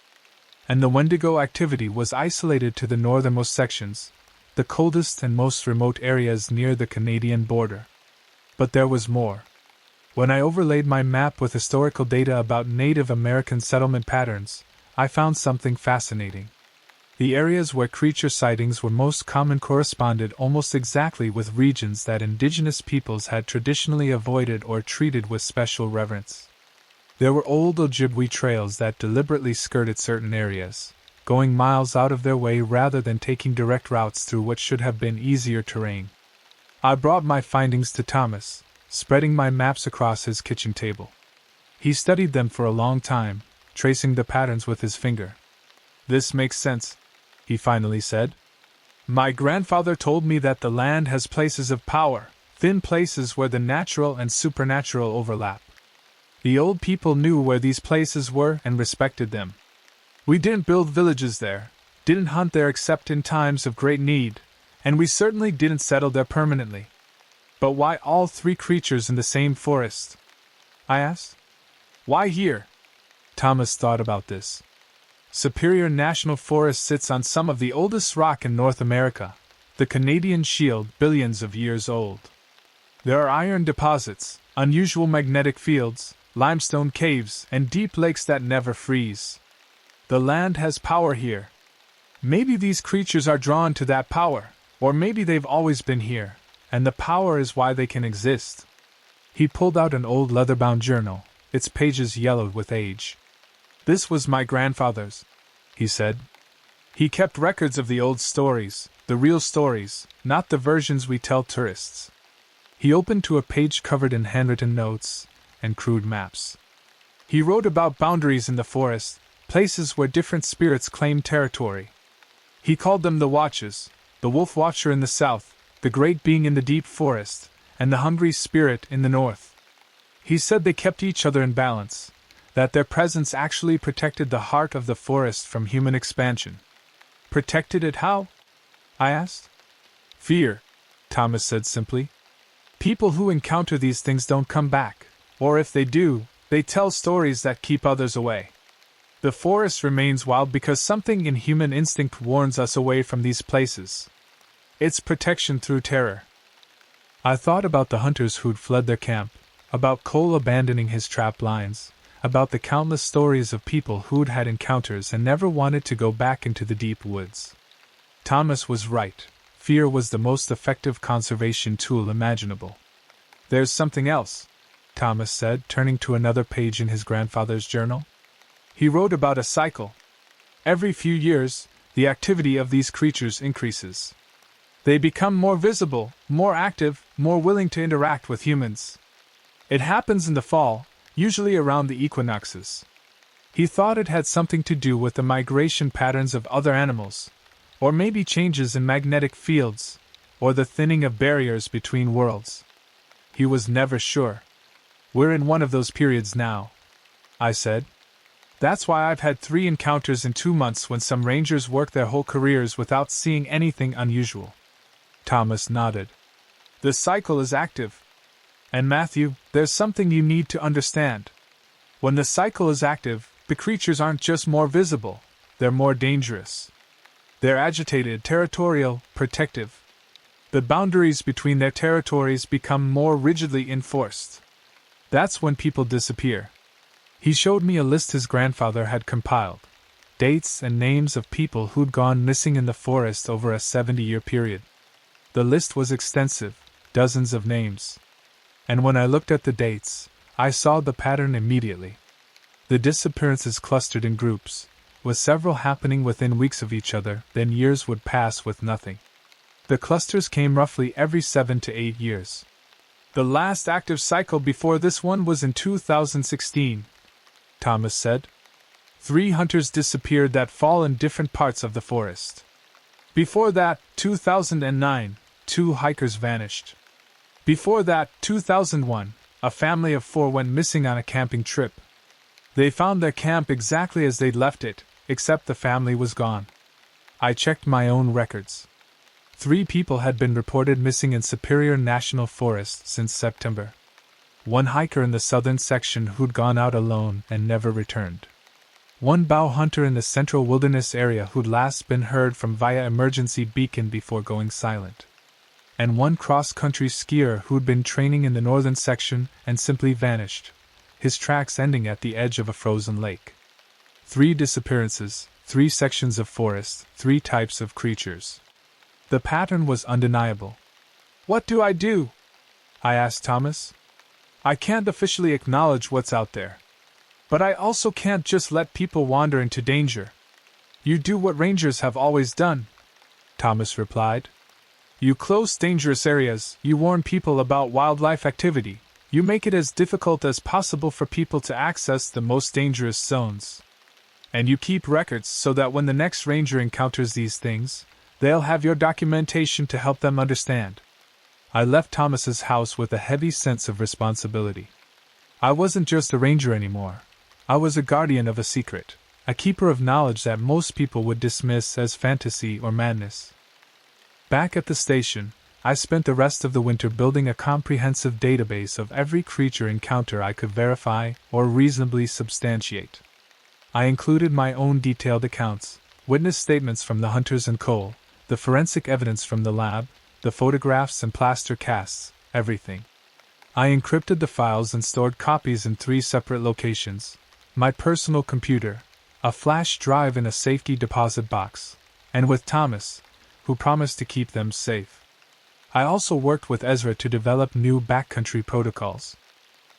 And the Wendigo activity was isolated to the northernmost sections, the coldest and most remote areas near the Canadian border. But there was more. When I overlaid my map with historical data about Native American settlement patterns, I found something fascinating. The areas where creature sightings were most common corresponded almost exactly with regions that indigenous peoples had traditionally avoided or treated with special reverence. There were old Ojibwe trails that deliberately skirted certain areas, going miles out of their way rather than taking direct routes through what should have been easier terrain. I brought my findings to Thomas, spreading my maps across his kitchen table. He studied them for a long time, tracing the patterns with his finger. "This makes sense," he finally said. "My grandfather told me that the land has places of power, thin places where the natural and supernatural overlap. The old people knew where these places were and respected them. We didn't build villages there, didn't hunt there except in times of great need, and we certainly didn't settle there permanently. But why all 3 creatures in the same forest?" I asked. "Why here?" Thomas thought about this. Superior National Forest sits on some of the oldest rock in North America, the Canadian Shield, billions of years old. There are iron deposits, unusual magnetic fields, limestone caves, and deep lakes that never freeze. The land has power here. Maybe these creatures are drawn to that power, or maybe they've always been here, and the power is why they can exist. He pulled out an old leather-bound journal, its pages yellowed with age. "This was my grandfather's," he said. "He kept records of the old stories, the real stories, not the versions we tell tourists." He opened to a page covered in handwritten notes and crude maps. He wrote about boundaries in the forest, places where different spirits claimed territory. He called them the Watches, the Wolf Watcher in the south, the Great Being in the deep forest, and the Hungry Spirit in the north. He said they kept each other in balance, that their presence actually protected the heart of the forest from human expansion. "Protected it how?" I asked. "Fear," Thomas said simply. "People who encounter these things don't come back, or if they do, they tell stories that keep others away. The forest remains wild because something in human instinct warns us away from these places. It's protection through terror." I thought about the hunters who'd fled their camp, about Cole abandoning his trap lines, about the countless stories of people who'd had encounters and never wanted to go back into the deep woods. Thomas was right. Fear was the most effective conservation tool imaginable. "There's something else," Thomas said, turning to another page in his grandfather's journal. He wrote about a cycle. Every few years, the activity of these creatures increases. They become more visible, more active, more willing to interact with humans. It happens in the fall, usually around the equinoxes. He thought it had something to do with the migration patterns of other animals, or maybe changes in magnetic fields, or the thinning of barriers between worlds. He was never sure. "We're in one of those periods now," I said. "That's why I've had 3 encounters in 2 months when some rangers work their whole careers without seeing anything unusual." Thomas nodded. "The cycle is active. And Matthew, there's something you need to understand. When the cycle is active, the creatures aren't just more visible, they're more dangerous. They're agitated, territorial, protective. The boundaries between their territories become more rigidly enforced. That's when people disappear." He showed me a list his grandfather had compiled, dates and names of people who'd gone missing in the forest over a 70-year period. The list was extensive, dozens of names. And when I looked at the dates, I saw the pattern immediately. The disappearances clustered in groups, with several happening within weeks of each other, then years would pass with nothing. The clusters came roughly every 7 to 8 years. "The last active cycle before this one was in 2016, Thomas said. 3 hunters disappeared that fall in different parts of the forest. Before that, 2009, 2 hikers vanished. Before that, 2001, a family of 4 went missing on a camping trip. They found their camp exactly as they'd left it, except the family was gone. I checked my own records. 3 people had been reported missing in Superior National Forest since September. 1 hiker in the southern section who'd gone out alone and never returned. 1 bow hunter in the central wilderness area who'd last been heard from via emergency beacon before going silent. And 1 cross-country skier who'd been training in the northern section and simply vanished, his tracks ending at the edge of a frozen lake. 3 disappearances, 3 sections of forest, 3 types of creatures. The pattern was undeniable. "What do I do?" I asked Thomas. "I can't officially acknowledge what's out there. But I also can't just let people wander into danger." "You do what rangers have always done," Thomas replied. "You close dangerous areas, you warn people about wildlife activity, you make it as difficult as possible for people to access the most dangerous zones. And you keep records so that when the next ranger encounters these things, they'll have your documentation to help them understand." I left Thomas's house with a heavy sense of responsibility. I wasn't just a ranger anymore. I was a guardian of a secret, a keeper of knowledge that most people would dismiss as fantasy or madness. Back at the station, I spent the rest of the winter building a comprehensive database of every creature encounter I could verify or reasonably substantiate. I included my own detailed accounts, witness statements from the hunters and Cole, the forensic evidence from the lab, the photographs and plaster casts, everything. I encrypted the files and stored copies in 3 separate locations: my personal computer, a flash drive in a safety deposit box, and with Thomas, who promised to keep them safe. I also worked with Ezra to develop new backcountry protocols.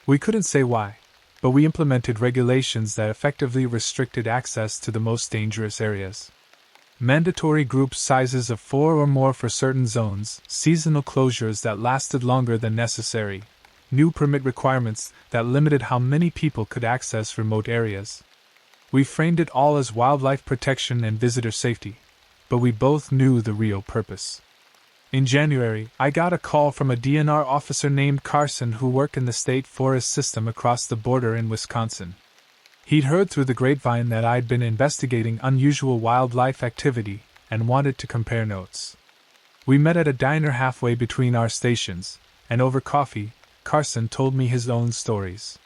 We couldn't say why, but we implemented regulations that effectively restricted access to the most dangerous areas. Mandatory group sizes of 4 or more for certain zones, seasonal closures that lasted longer than necessary, new permit requirements that limited how many people could access remote areas. We framed it all as wildlife protection and visitor safety, but we both knew the real purpose. In January, I got a call from a DNR officer named Carson who worked in the state forest system across the border in Wisconsin. He'd heard through the grapevine that I'd been investigating unusual wildlife activity and wanted to compare notes. We met at a diner halfway between our stations, and over coffee, Carson told me his own stories.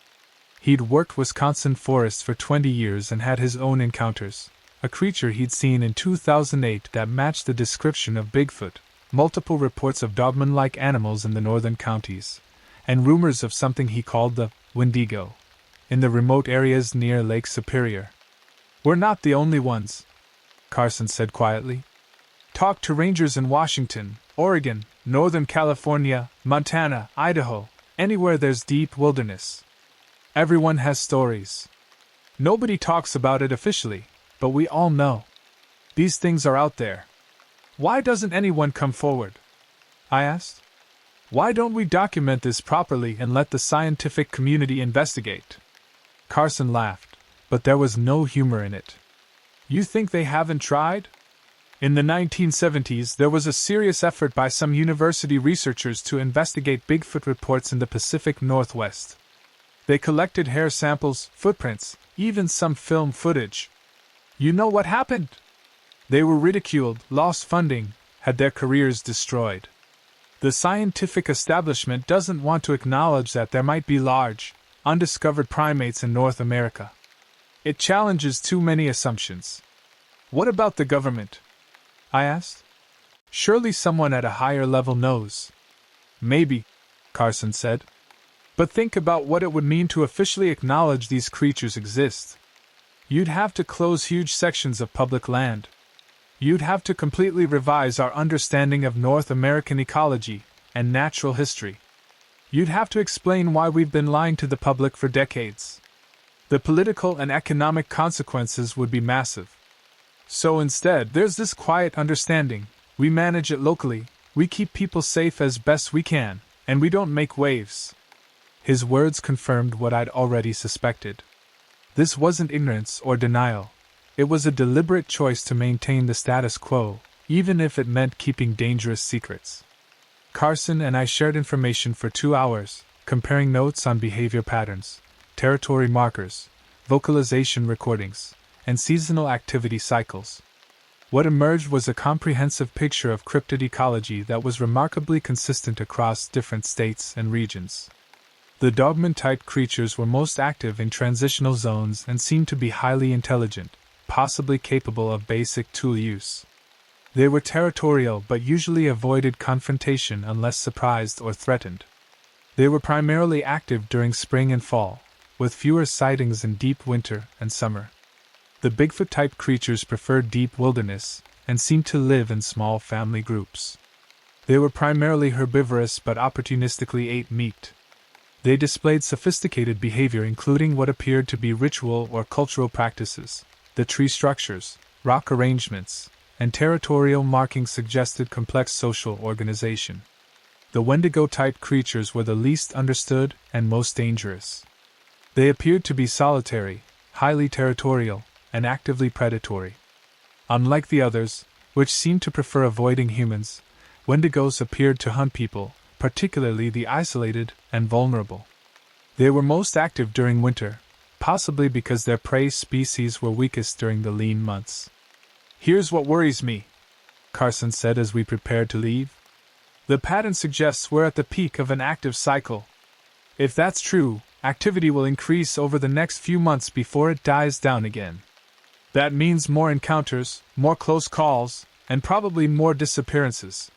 He'd worked Wisconsin forests for 20 years and had his own encounters, a creature he'd seen in 2008 that matched the description of Bigfoot, multiple reports of dogman-like animals in the northern counties, and rumors of something he called the Wendigo in the remote areas near Lake Superior. "We're not the only ones," Carson said quietly. "Talk to rangers in Washington, Oregon, Northern California, Montana, Idaho, anywhere there's deep wilderness. Everyone has stories. Nobody talks about it officially, but we all know. These things are out there. Why doesn't anyone come forward?" I asked. "Why don't we document this properly and let the scientific community investigate?" Carson laughed, but there was no humor in it. "You think they haven't tried? In the 1970s, there was a serious effort by some university researchers to investigate Bigfoot reports in the Pacific Northwest. They collected hair samples, footprints, even some film footage. You know what happened? They were ridiculed, lost funding, had their careers destroyed. The scientific establishment doesn't want to acknowledge that there might be large, undiscovered primates in North America. It challenges too many assumptions." "What about the government?" I asked. "Surely someone at a higher level knows." "Maybe," Carson said. "But think about what it would mean to officially acknowledge these creatures exist. You'd have to close huge sections of public land. You'd have to completely revise our understanding of North American ecology and natural history. You'd have to explain why we've been lying to the public for decades. The political and economic consequences would be massive. So instead, there's this quiet understanding. We manage it locally, we keep people safe as best we can, and we don't make waves." His words confirmed what I'd already suspected. This wasn't ignorance or denial. It was a deliberate choice to maintain the status quo, even if it meant keeping dangerous secrets. Carson and I shared information for 2 hours, comparing notes on behavior patterns, territory markers, vocalization recordings, and seasonal activity cycles. What emerged was a comprehensive picture of cryptid ecology that was remarkably consistent across different states and regions. The dogman-type creatures were most active in transitional zones and seemed to be highly intelligent, possibly capable of basic tool use. They were territorial but usually avoided confrontation unless surprised or threatened. They were primarily active during spring and fall, with fewer sightings in deep winter and summer. The Bigfoot-type creatures preferred deep wilderness and seemed to live in small family groups. They were primarily herbivorous but opportunistically ate meat. They displayed sophisticated behavior, including what appeared to be ritual or cultural practices. The tree structures, rock arrangements, and territorial markings suggested complex social organization. The Wendigo-type creatures were the least understood and most dangerous. They appeared to be solitary, highly territorial, and actively predatory. Unlike the others, which seemed to prefer avoiding humans, Wendigos appeared to hunt people, particularly the isolated and vulnerable. They were most active during winter, possibly because their prey species were weakest during the lean months. "Here's what worries me," Carson said as we prepared to leave. "The pattern suggests we're at the peak of an active cycle. If that's true, activity will increase over the next few months before it dies down again. That means more encounters, more close calls, and probably more disappearances.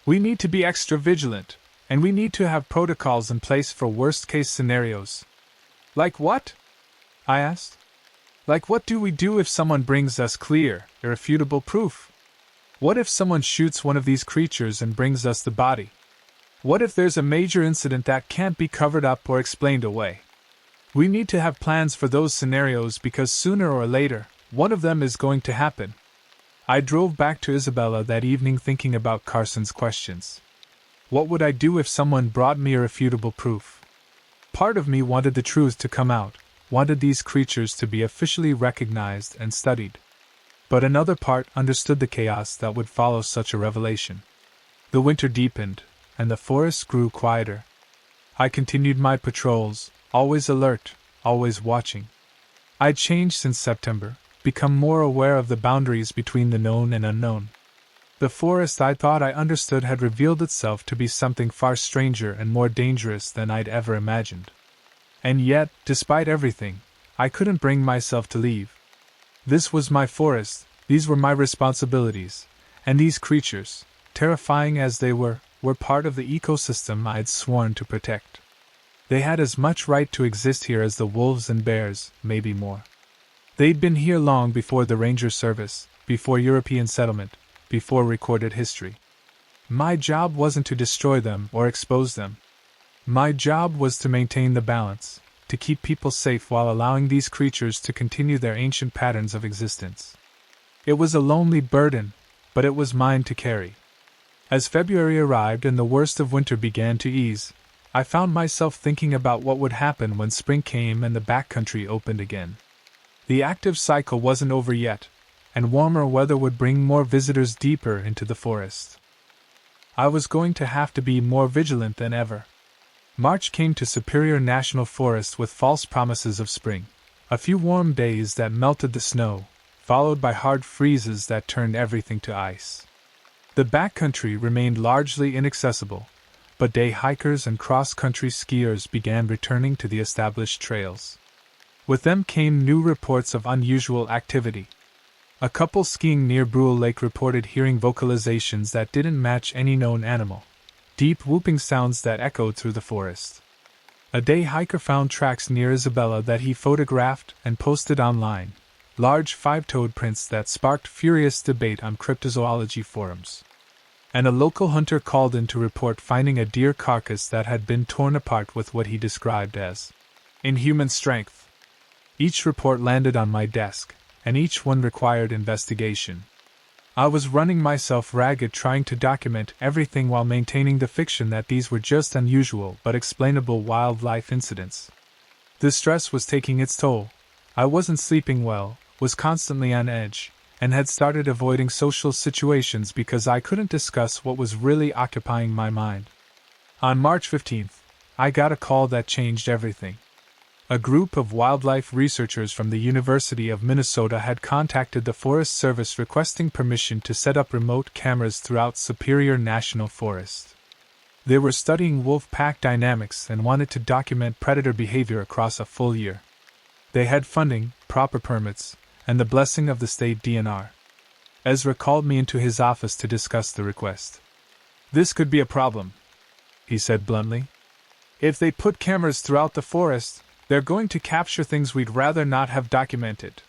We need to be extra vigilant, and we need to have protocols in place for worst-case scenarios." "Like what?" I asked. "Like what do we do if someone brings us clear, irrefutable proof? What if someone shoots one of these creatures and brings us the body? What if there's a major incident that can't be covered up or explained away? We need to have plans for those scenarios because sooner or later, one of them is going to happen." I drove back to Isabella that evening thinking about Carson's questions. What would I do if someone brought me irrefutable proof? Part of me wanted the truth to come out, wanted these creatures to be officially recognized and studied. But another part understood the chaos that would follow such a revelation. The winter deepened, and the forest grew quieter. I continued my patrols, always alert, always watching. I'd changed since September, become more aware of the boundaries between the known and unknown. The forest I thought I understood had revealed itself to be something far stranger and more dangerous than I'd ever imagined. And yet, despite everything, I couldn't bring myself to leave. This was my forest, these were my responsibilities, and these creatures, terrifying as they were part of the ecosystem I'd sworn to protect. They had as much right to exist here as the wolves and bears, maybe more. They'd been here long before the ranger service, before European settlement, before recorded history. My job wasn't to destroy them or expose them. My job was to maintain the balance, to keep people safe while allowing these creatures to continue their ancient patterns of existence. It was a lonely burden, but it was mine to carry. As February arrived and the worst of winter began to ease, I found myself thinking about what would happen when spring came and the backcountry opened again. The active cycle wasn't over yet, and warmer weather would bring more visitors deeper into the forest. I was going to have to be more vigilant than ever. March came to Superior National Forest with false promises of spring, a few warm days that melted the snow, followed by hard freezes that turned everything to ice. The backcountry remained largely inaccessible, but day hikers and cross-country skiers began returning to the established trails. With them came new reports of unusual activity. A couple skiing near Brule Lake reported hearing vocalizations that didn't match any known animal, deep whooping sounds that echoed through the forest. A day hiker found tracks near Isabella that he photographed and posted online, large five-toed prints that sparked furious debate on cryptozoology forums. And a local hunter called in to report finding a deer carcass that had been torn apart with what he described as inhuman strength. Each report landed on my desk, and each one required investigation. I was running myself ragged trying to document everything while maintaining the fiction that these were just unusual but explainable wildlife incidents. The stress was taking its toll. I wasn't sleeping well, was constantly on edge, and had started avoiding social situations because I couldn't discuss what was really occupying my mind. On March 15th, I got a call that changed everything. A group of wildlife researchers from the University of Minnesota had contacted the Forest Service requesting permission to set up remote cameras throughout Superior National Forest. They were studying wolf pack dynamics and wanted to document predator behavior across a full year. They had funding, proper permits, and the blessing of the state DNR. Ezra called me into his office to discuss the request. "This could be a problem," he said bluntly. "If they put cameras throughout the forest, they're going to capture things we'd rather not have documented."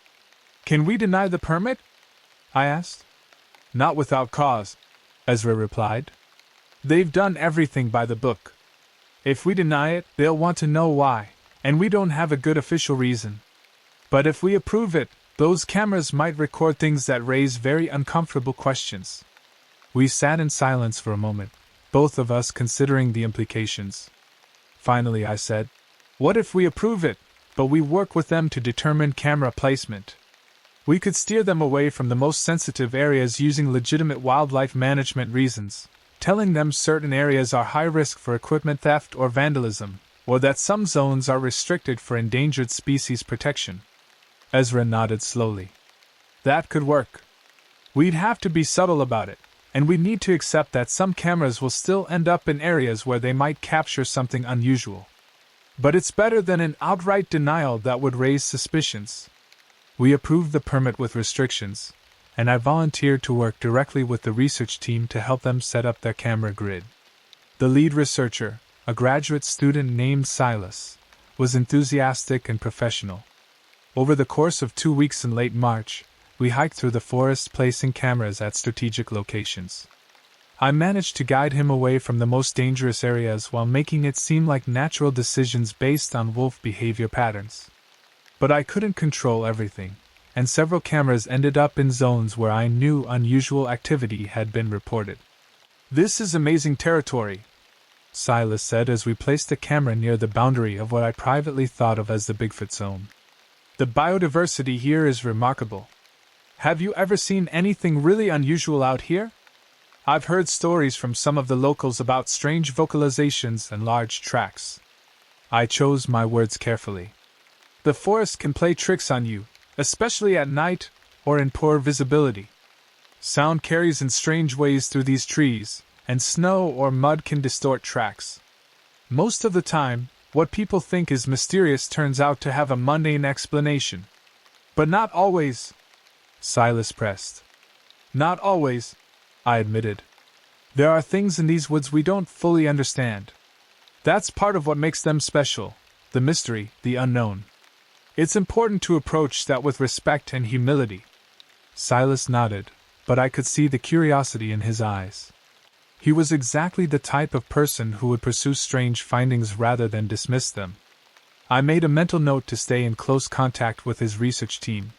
"Can we deny the permit?" I asked. "Not without cause," Ezra replied. "They've done everything by the book. If we deny it, they'll want to know why, and we don't have a good official reason. But if we approve it, those cameras might record things that raise very uncomfortable questions." We sat in silence for a moment, both of us considering the implications. Finally I said, "What if we approve it, but we work with them to determine camera placement? We could steer them away from the most sensitive areas using legitimate wildlife management reasons, telling them certain areas are high risk for equipment theft or vandalism, or that some zones are restricted for endangered species protection." Ezra nodded slowly. "That could work. We'd have to be subtle about it, and we'd need to accept that some cameras will still end up in areas where they might capture something unusual. But it's better than an outright denial that would raise suspicions." We approved the permit with restrictions, and I volunteered to work directly with the research team to help them set up their camera grid. The lead researcher, a graduate student named Silas, was enthusiastic and professional. Over the course of 2 weeks in late March, we hiked through the forest placing cameras at strategic locations. I managed to guide him away from the most dangerous areas while making it seem like natural decisions based on wolf behavior patterns. But I couldn't control everything, and several cameras ended up in zones where I knew unusual activity had been reported. "This is amazing territory," Silas said as we placed a camera near the boundary of what I privately thought of as the Bigfoot zone. "The biodiversity here is remarkable. Have you ever seen anything really unusual out here? I've heard stories from some of the locals about strange vocalizations and large tracks." I chose my words carefully. "The forest can play tricks on you, especially at night or in poor visibility. Sound carries in strange ways through these trees, and snow or mud can distort tracks. Most of the time, what people think is mysterious turns out to have a mundane explanation. But not always," Silas pressed. "Not always," I admitted. There are things in these woods we don't fully understand. That's part of what makes them special, the mystery, the unknown. It's important to approach that with respect and humility. Silas nodded, but I could see the curiosity in his eyes. He was exactly the type of person who would pursue strange findings rather than dismiss them. I made a mental note to stay in close contact with his research team.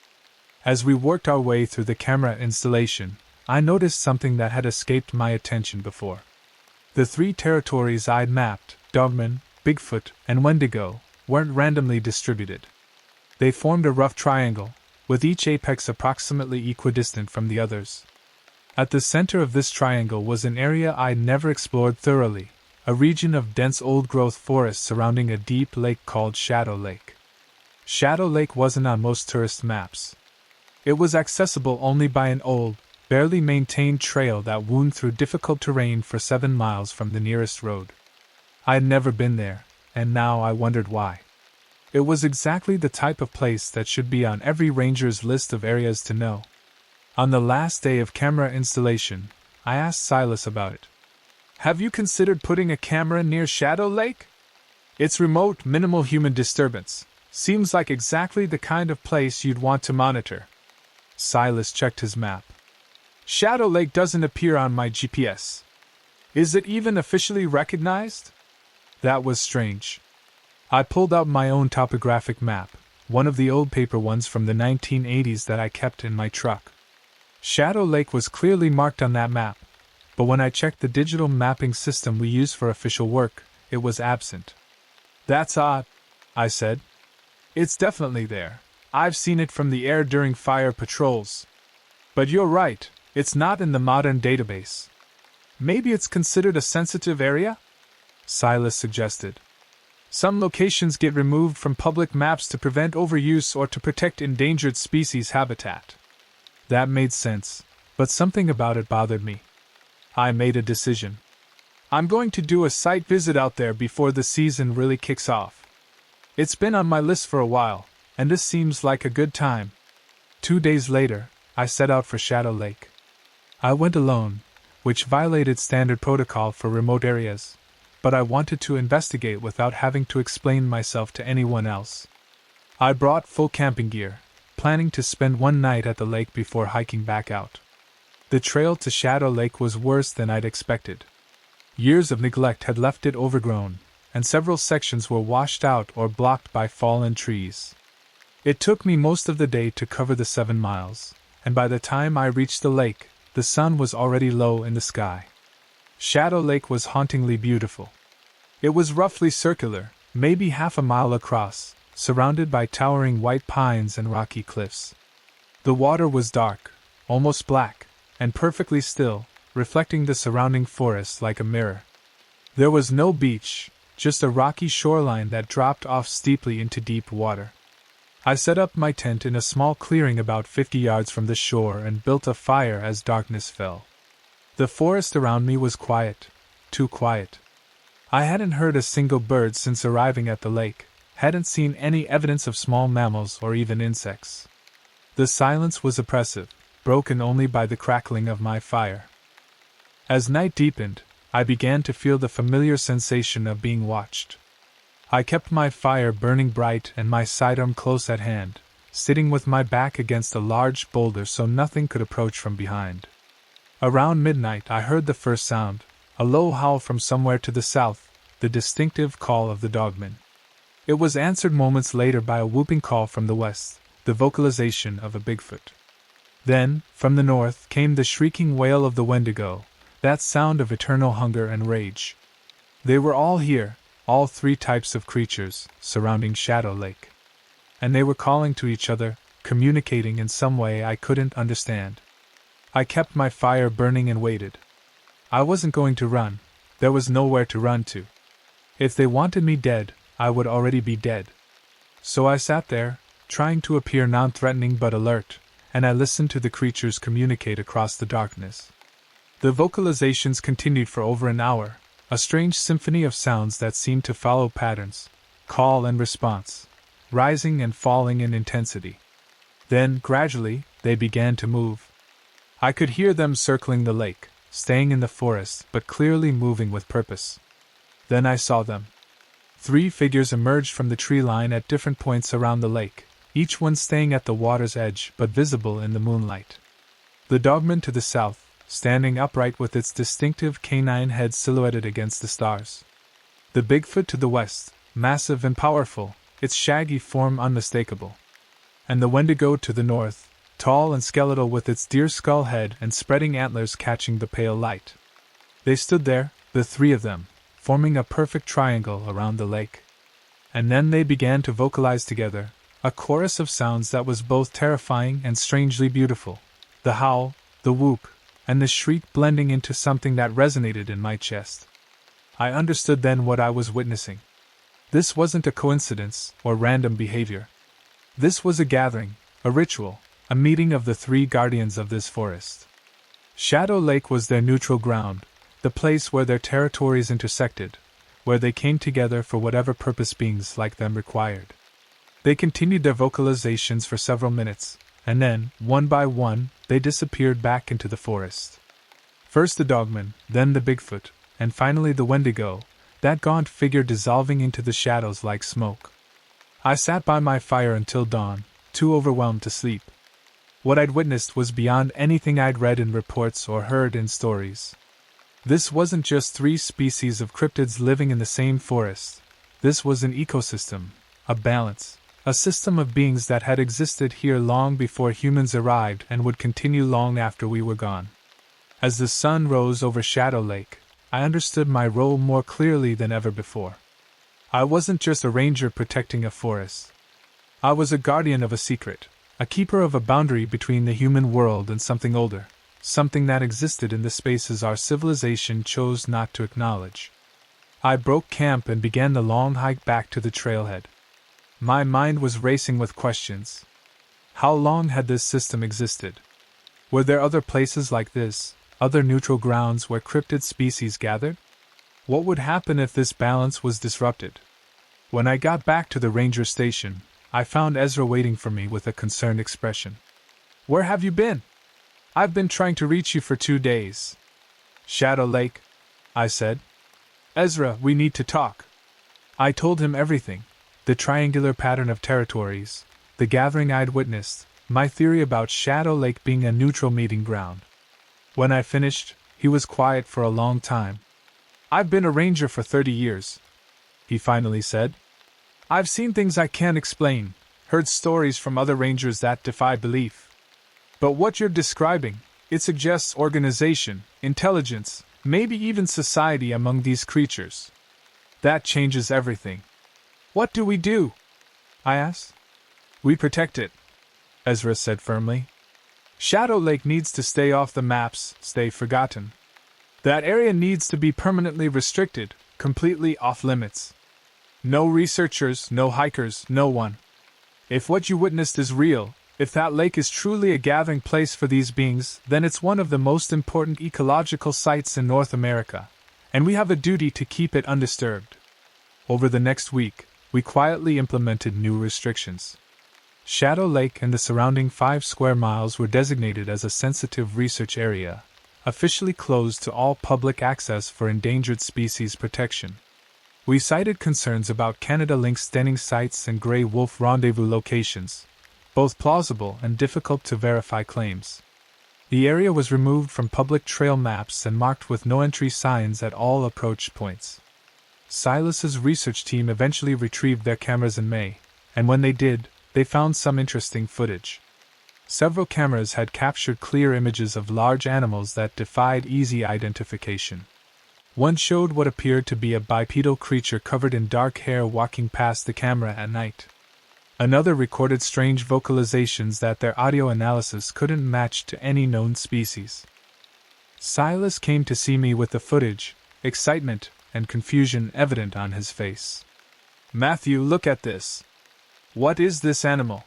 As we worked our way through the camera installation, I noticed something that had escaped my attention before. The 3 territories I'd mapped, Dogman, Bigfoot, and Wendigo, weren't randomly distributed. They formed a rough triangle, with each apex approximately equidistant from the others. At the center of this triangle was an area I'd never explored thoroughly, a region of dense old-growth forest surrounding a deep lake called Shadow Lake. Shadow Lake wasn't on most tourist maps. It was accessible only by an old, barely maintained trail that wound through difficult terrain for 7 miles from the nearest road. I'd never been there, and now I wondered why. It was exactly the type of place that should be on every ranger's list of areas to know. On the last day of camera installation, I asked Silas about it. Have you considered putting a camera near Shadow Lake? It's remote, minimal human disturbance. Seems like exactly the kind of place you'd want to monitor. Silas checked his map. Shadow Lake doesn't appear on my GPS. Is it even officially recognized? That was strange. I pulled out my own topographic map, one of the old paper ones from the 1980s that I kept in my truck. Shadow Lake was clearly marked on that map, but when I checked the digital mapping system we use for official work, it was absent. That's odd, I said. It's definitely there. I've seen it from the air during fire patrols. But you're right, it's not in the modern database. Maybe it's considered a sensitive area? Silas suggested. Some locations get removed from public maps to prevent overuse or to protect endangered species habitat. That made sense, but something about it bothered me. I made a decision. I'm going to do a site visit out there before the season really kicks off. It's been on my list for a while, and this seems like a good time. 2 days later, I set out for Shadow Lake. I went alone, which violated standard protocol for remote areas, but I wanted to investigate without having to explain myself to anyone else. I brought full camping gear, planning to spend 1 night at the lake before hiking back out. The trail to Shadow Lake was worse than I'd expected. Years of neglect had left it overgrown, and several sections were washed out or blocked by fallen trees. It took me most of the day to cover the 7 miles, and by the time I reached the lake, the sun was already low in the sky. Shadow Lake was hauntingly beautiful. It was roughly circular, maybe half a mile across, surrounded by towering white pines and rocky cliffs. The water was dark, almost black, and perfectly still, reflecting the surrounding forest like a mirror. There was no beach, just a rocky shoreline that dropped off steeply into deep water. I set up my tent in a small clearing about 50 yards from the shore and built a fire as darkness fell. The forest around me was quiet, too quiet. I hadn't heard a single bird since arriving at the lake, hadn't seen any evidence of small mammals or even insects. The silence was oppressive, broken only by the crackling of my fire. As night deepened, I began to feel the familiar sensation of being watched. I kept my fire burning bright and my sidearm close at hand, sitting with my back against a large boulder so nothing could approach from behind. Around midnight I heard the first sound, a low howl from somewhere to the south, the distinctive call of the dogman. It was answered moments later by a whooping call from the west, the vocalization of a Bigfoot. Then, from the north, came the shrieking wail of the Wendigo, that sound of eternal hunger and rage. They were all here, all 3 types of creatures, surrounding Shadow Lake. And they were calling to each other, communicating in some way I couldn't understand. I kept my fire burning and waited. I wasn't going to run, there was nowhere to run to. If they wanted me dead, I would already be dead. So I sat there, trying to appear non-threatening but alert, and I listened to the creatures communicate across the darkness. The vocalizations continued for over an hour, a strange symphony of sounds that seemed to follow patterns, call and response, rising and falling in intensity. Then, gradually, they began to move. I could hear them circling the lake, staying in the forest but clearly moving with purpose. Then I saw them. 3 figures emerged from the tree line at different points around the lake, each one staying at the water's edge but visible in the moonlight. The dogman to the south, standing upright with its distinctive canine head silhouetted against the stars. The Bigfoot to the west, massive and powerful, its shaggy form unmistakable. And the Wendigo to the north, tall and skeletal with its deer skull head and spreading antlers catching the pale light. They stood there, the 3 of them, forming a perfect triangle around the lake. And then they began to vocalize together, a chorus of sounds that was both terrifying and strangely beautiful. The howl, the whoop, and the shriek blending into something that resonated in my chest. I understood then what I was witnessing. This wasn't a coincidence or random behavior. This was a gathering, a ritual, a meeting of the 3 guardians of this forest. Shadow Lake was their neutral ground, the place where their territories intersected, where they came together for whatever purpose beings like them required. They continued their vocalizations for several minutes, and then, one by one, they disappeared back into the forest. First the dogman, then the Bigfoot, and finally the Wendigo, that gaunt figure dissolving into the shadows like smoke. I sat by my fire until dawn, too overwhelmed to sleep. What I'd witnessed was beyond anything I'd read in reports or heard in stories. This wasn't just 3 species of cryptids living in the same forest. This was an ecosystem, a balance, a system of beings that had existed here long before humans arrived and would continue long after we were gone. As the sun rose over Shadow Lake, I understood my role more clearly than ever before. I wasn't just a ranger protecting a forest. I was a guardian of a secret, a keeper of a boundary between the human world and something older, something that existed in the spaces our civilization chose not to acknowledge. I broke camp and began the long hike back to the trailhead. My mind was racing with questions. How long had this system existed? Were there other places like this, other neutral grounds where cryptid species gathered? What would happen if this balance was disrupted? When I got back to the ranger station, I found Ezra waiting for me with a concerned expression. "Where have you been? I've been trying to reach you for 2 days." "Shadow Lake," I said. "Ezra, we need to talk." I told him everything, the triangular pattern of territories, the gathering I'd witnessed, my theory about Shadow Lake being a neutral meeting ground. When I finished, he was quiet for a long time. "I've been a ranger for 30 years, he finally said. "I've seen things I can't explain, heard stories from other rangers that defy belief. But what you're describing, it suggests organization, intelligence, maybe even society among these creatures. That changes everything." "What do we do?" I asked. "We protect it," Ezra said firmly. "Shadow Lake needs to stay off the maps, stay forgotten. That area needs to be permanently restricted, completely off limits. No researchers, no hikers, no one. If what you witnessed is real, if that lake is truly a gathering place for these beings, then it's one of the most important ecological sites in North America, and we have a duty to keep it undisturbed." Over the next week, we quietly implemented new restrictions. Shadow Lake and the surrounding 5 square miles were designated as a sensitive research area, officially closed to all public access for endangered species protection. We cited concerns about Canada lynx standing sites and gray wolf rendezvous locations, both plausible and difficult to verify claims. The area was removed from public trail maps and marked with no-entry signs at all approach points. Silas's research team eventually retrieved their cameras in May, and when they did, they found some interesting footage. Several cameras had captured clear images of large animals that defied easy identification. One showed what appeared to be a bipedal creature covered in dark hair walking past the camera at night. Another recorded strange vocalizations that their audio analysis couldn't match to any known species. Silas came to see me with the footage, excitement and confusion evident on his face. "Matthew, look at this. What is this animal?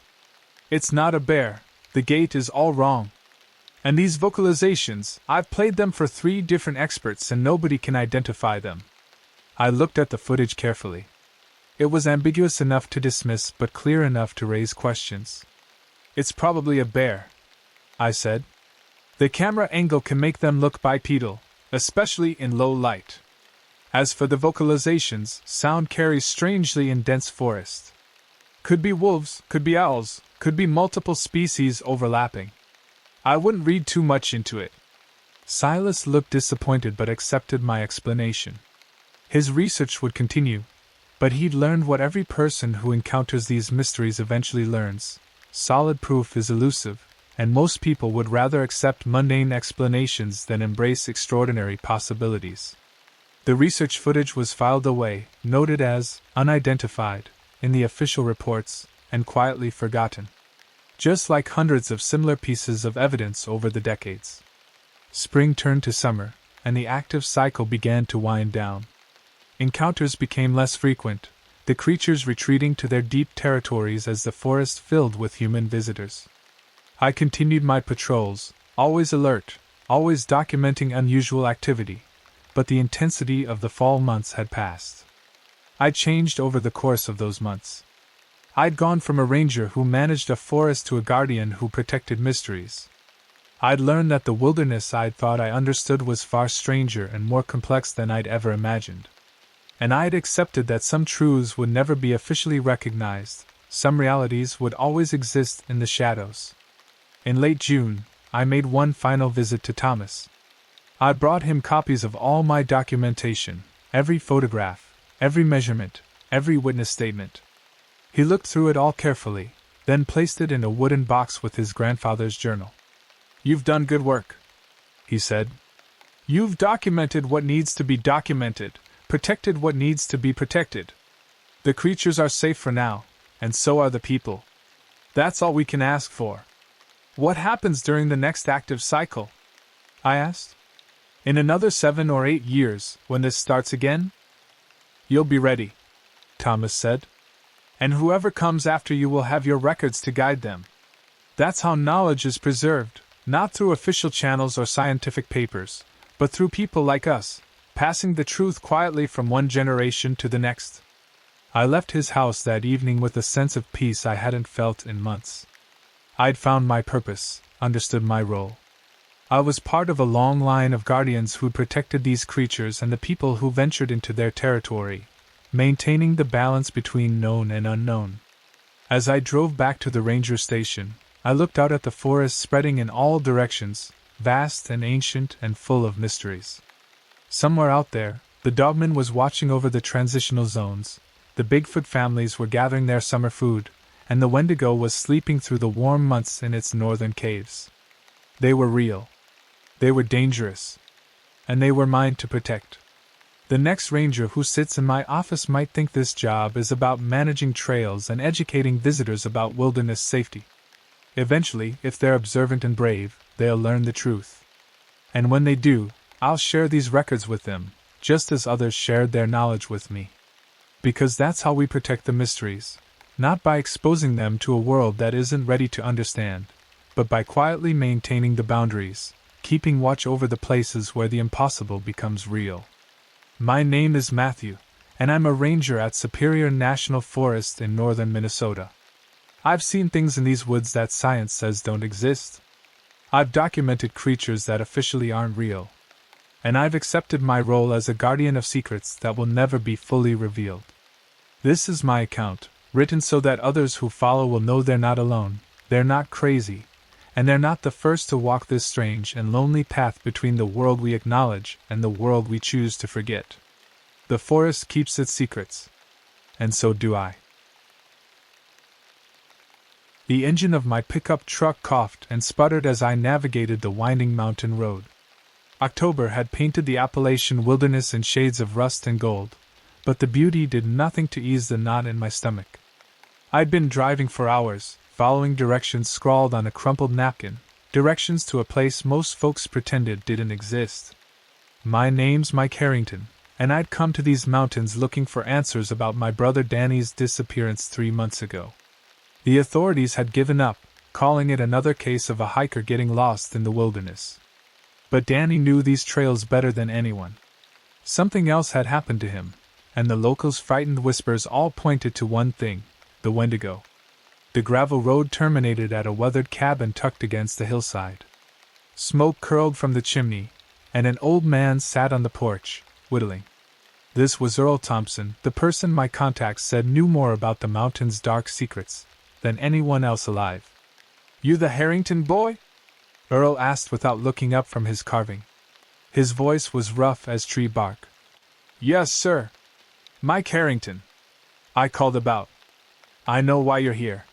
It's not a bear. The gait is all wrong. And these vocalizations, I've played them for 3 different experts and nobody can identify them." I looked at the footage carefully. It was ambiguous enough to dismiss but clear enough to raise questions. "It's probably a bear," I said. The camera angle can make them look bipedal, especially in low light. As for the vocalizations, sound carries strangely in dense forest. Could be wolves, could be owls, could be multiple species overlapping. I wouldn't read too much into it. Silas looked disappointed but accepted my explanation. His research would continue, but he'd learned what every person who encounters these mysteries eventually learns. Solid proof is elusive, and most people would rather accept mundane explanations than embrace extraordinary possibilities. The research footage was filed away, noted as unidentified, in the official reports, and quietly forgotten. Just like hundreds of similar pieces of evidence over the decades. Spring turned to summer, and the active cycle began to wind down. Encounters became less frequent, the creatures retreating to their deep territories as the forest filled with human visitors. I continued my patrols, always alert, always documenting unusual activity, but the intensity of the fall months had passed. I changed over the course of those months. I'd gone from a ranger who managed a forest to a guardian who protected mysteries. I'd learned that the wilderness I'd thought I understood was far stranger and more complex than I'd ever imagined. And I'd accepted that some truths would never be officially recognized, some realities would always exist in the shadows. In late June, I made one final visit to Thomas. I brought him copies of all my documentation, every photograph, every measurement, every witness statement. He looked through it all carefully, then placed it in a wooden box with his grandfather's journal. "You've done good work," he said. "You've documented what needs to be documented, protected what needs to be protected. The creatures are safe for now, and so are the people. That's all we can ask for." "What happens during the next active cycle?" I asked. "In another 7 or 8 years, when this starts again?" "You'll be ready," Thomas said. "And whoever comes after you will have your records to guide them. That's how knowledge is preserved, not through official channels or scientific papers, but through people like us, passing the truth quietly from one generation to the next." I left his house that evening with a sense of peace I hadn't felt in months. I'd found my purpose, understood my role. I was part of a long line of guardians who protected these creatures and the people who ventured into their territory, maintaining the balance between known and unknown. As I drove back to the ranger station, I looked out at the forest spreading in all directions, vast and ancient and full of mysteries. Somewhere out there, the dogman was watching over the transitional zones, the Bigfoot families were gathering their summer food, and the Wendigo was sleeping through the warm months in its northern caves. They were real. They were dangerous. And they were mine to protect. The next ranger who sits in my office might think this job is about managing trails and educating visitors about wilderness safety. Eventually, if they're observant and brave, they'll learn the truth. And when they do, I'll share these records with them, just as others shared their knowledge with me. Because that's how we protect the mysteries, not by exposing them to a world that isn't ready to understand, but by quietly maintaining the boundaries, keeping watch over the places where the impossible becomes real. My name is Matthew, and I'm a ranger at Superior National Forest in northern Minnesota. I've seen things in these woods that science says don't exist. I've documented creatures that officially aren't real. And I've accepted my role as a guardian of secrets that will never be fully revealed. This is my account, written so that others who follow will know they're not alone, they're not crazy, and they're not the first to walk this strange and lonely path between the world we acknowledge and the world we choose to forget. The forest keeps its secrets. And so do I. The engine of my pickup truck coughed and sputtered as I navigated the winding mountain road. October had painted the Appalachian wilderness in shades of rust and gold, but the beauty did nothing to ease the knot in my stomach. I'd been driving for hours, following directions scrawled on a crumpled napkin, directions to a place most folks pretended didn't exist. My name's Mike Harrington, and I'd come to these mountains looking for answers about my brother Danny's disappearance 3 months ago. The authorities had given up, calling it another case of a hiker getting lost in the wilderness. But Danny knew these trails better than anyone. Something else had happened to him, and the locals' frightened whispers all pointed to one thing: the Wendigo. The gravel road terminated at a weathered cabin tucked against the hillside. Smoke curled from the chimney, and an old man sat on the porch, whittling. This was Earl Thompson, the person my contacts said knew more about the mountain's dark secrets than anyone else alive. "You the Harrington boy?" Earl asked without looking up from his carving. His voice was rough as tree bark. "Yes, sir. Mike Harrington. I called about. I know why you're here."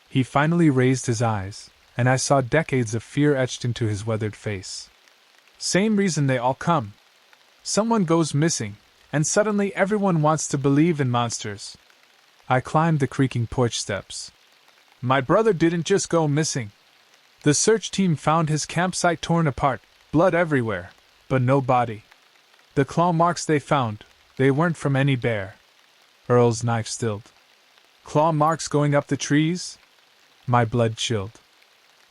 He finally raised his eyes, and I saw decades of fear etched into his weathered face. "Same reason they all come. Someone goes missing, and suddenly everyone wants to believe in monsters." I climbed the creaking porch steps. "My brother didn't just go missing. The search team found his campsite torn apart, blood everywhere, but no body. The claw marks they found, they weren't from any bear." Earl's knife stilled. "Claw marks going up the trees?" My blood chilled.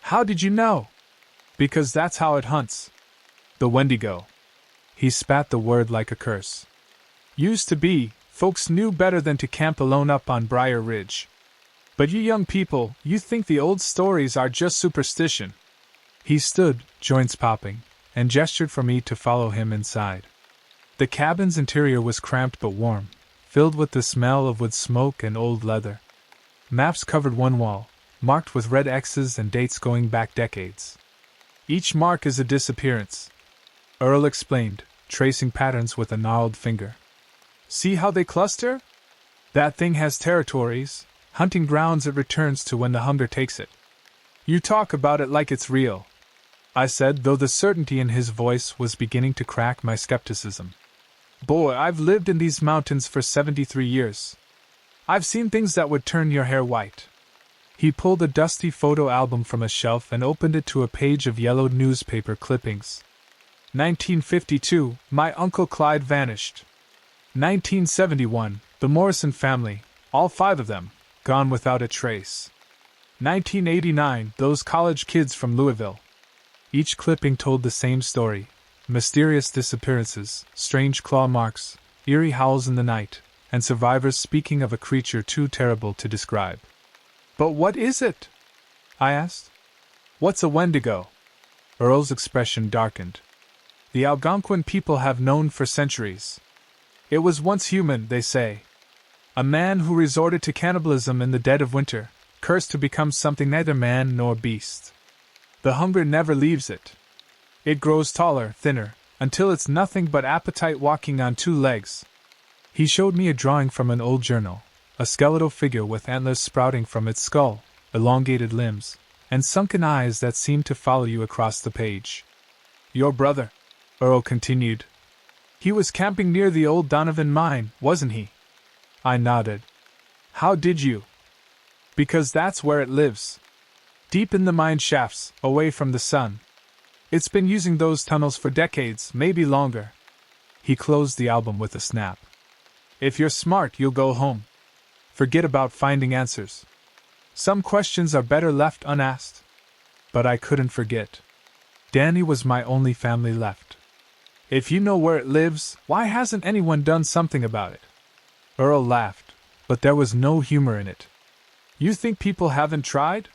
"How did you know?" "Because that's how it hunts. The Wendigo." He spat the word like a curse. "Used to be, folks knew better than to camp alone up on Briar Ridge. But you young people, you think the old stories are just superstition." He stood, joints popping, and gestured for me to follow him inside. The cabin's interior was cramped but warm, filled with the smell of wood smoke and old leather. Maps covered one wall, marked with red X's and dates going back decades. "Each mark is a disappearance," Earl explained, tracing patterns with a gnarled finger. "See how they cluster? That thing has territories, hunting grounds it returns to when the hunger takes it." "You talk about it like it's real," I said, though the certainty in his voice was beginning to crack my skepticism. "Boy, I've lived in these mountains for 73 years. I've seen things that would turn your hair white." He pulled a dusty photo album from a shelf and opened it to a page of yellowed newspaper clippings. 1952, my Uncle Clyde vanished. 1971, the Morrison family, all 5 of them, gone without a trace. 1989, those college kids from Louisville. Each clipping told the same story: mysterious disappearances, strange claw marks, eerie howls in the night, and survivors speaking of a creature too terrible to describe. "But what is it?" I asked. "What's a Wendigo?" Earl's expression darkened. "The Algonquin people have known for centuries. It was once human, they say. A man who resorted to cannibalism in the dead of winter, cursed to become something neither man nor beast. The hunger never leaves it. It grows taller, thinner, until it's nothing but appetite walking on 2 legs. He showed me a drawing from an old journal, a skeletal figure with antlers sprouting from its skull, elongated limbs, and sunken eyes that seemed to follow you across the page. "Your brother," Earl continued. "He was camping near the old Donovan mine, wasn't he?" I nodded. "How did you?" "Because that's where it lives. Deep in the mine shafts, away from the sun. It's been using those tunnels for decades, maybe longer." He closed the album with a snap. "If you're smart, you'll go home. Forget about finding answers. Some questions are better left unasked." But I couldn't forget. Danny was my only family left. "If you know where it lives, why hasn't anyone done something about it?" Earl laughed, but there was no humor in it. "You think people haven't tried?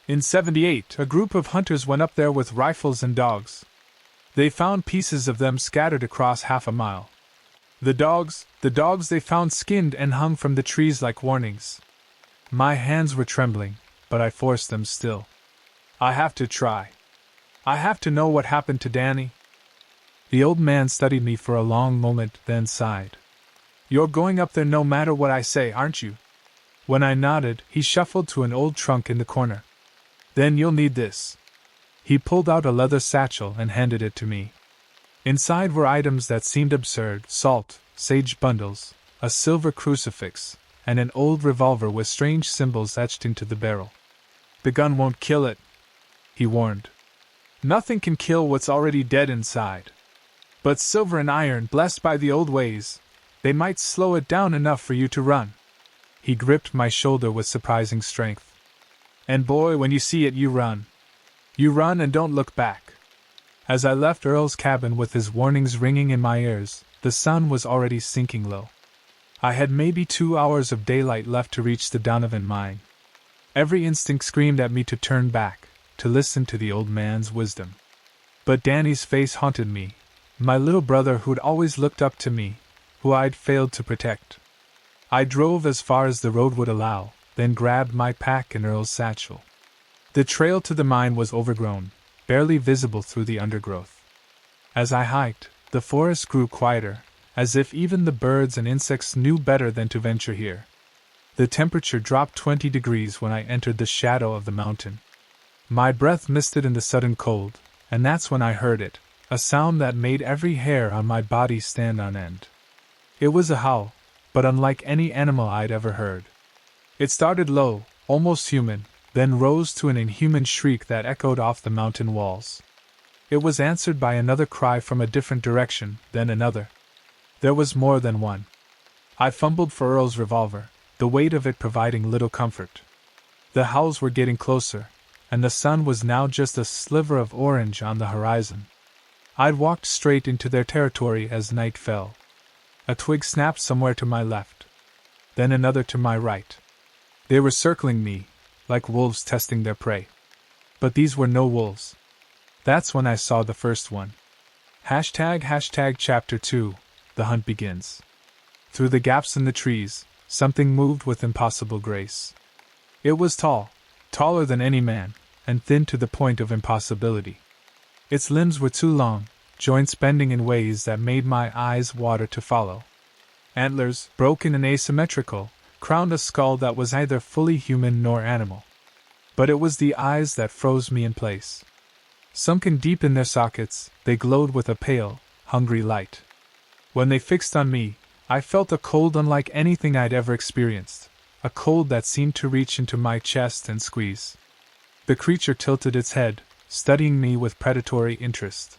In '78, a group of hunters went up there with rifles and dogs. They found pieces of them scattered across half a mile. The dogs they found skinned and hung from the trees like warnings." My hands were trembling, but I forced them still. "I have to try. I have to know what happened to Danny." The old man studied me for a long moment, then sighed. "You're going up there no matter what I say, aren't you?" When I nodded, he shuffled to an old trunk in the corner. "Then you'll need this." He pulled out a leather satchel and handed it to me. Inside were items that seemed absurd: salt, sage bundles, a silver crucifix, and an old revolver with strange symbols etched into the barrel. "The gun won't kill it," he warned. "Nothing can kill what's already dead inside. But silver and iron, blessed by the old ways, they might slow it down enough for you to run." He gripped my shoulder with surprising strength. "And boy, when you see it, you run. You run and don't look back." As I left Earl's cabin with his warnings ringing in my ears, the sun was already sinking low. I had maybe 2 hours of daylight left to reach the Donovan mine. Every instinct screamed at me to turn back, to listen to the old man's wisdom. But Danny's face haunted me, my little brother who'd always looked up to me, who I'd failed to protect. I drove as far as the road would allow, then grabbed my pack and Earl's satchel. The trail to the mine was overgrown, barely visible through the undergrowth. As I hiked, the forest grew quieter, as if even the birds and insects knew better than to venture here. The temperature dropped 20 degrees when I entered the shadow of the mountain. My breath misted in the sudden cold, and that's when I heard it, a sound that made every hair on my body stand on end. It was a howl, but unlike any animal I'd ever heard. It started low, almost human, then rose to an inhuman shriek that echoed off the mountain walls. It was answered by another cry from a different direction, then another. There was more than one. I fumbled for Earl's revolver, the weight of it providing little comfort. The howls were getting closer, and the sun was now just a sliver of orange on the horizon. I'd walked straight into their territory as night fell. A twig snapped somewhere to my left, then another to my right. They were circling me, like wolves testing their prey. But these were no wolves. That's when I saw the first one. ## Chapter 2, The Hunt Begins. Through the gaps in the trees, something moved with impossible grace. It was tall, taller than any man, and thin to the point of impossibility. Its limbs were too long, joints bending in ways that made my eyes water to follow. Antlers, broken and asymmetrical, crowned a skull that was neither fully human nor animal. But it was the eyes that froze me in place. Sunken deep in their sockets, they glowed with a pale, hungry light. When they fixed on me, I felt a cold unlike anything I'd ever experienced, a cold that seemed to reach into my chest and squeeze. The creature tilted its head, studying me with predatory interest.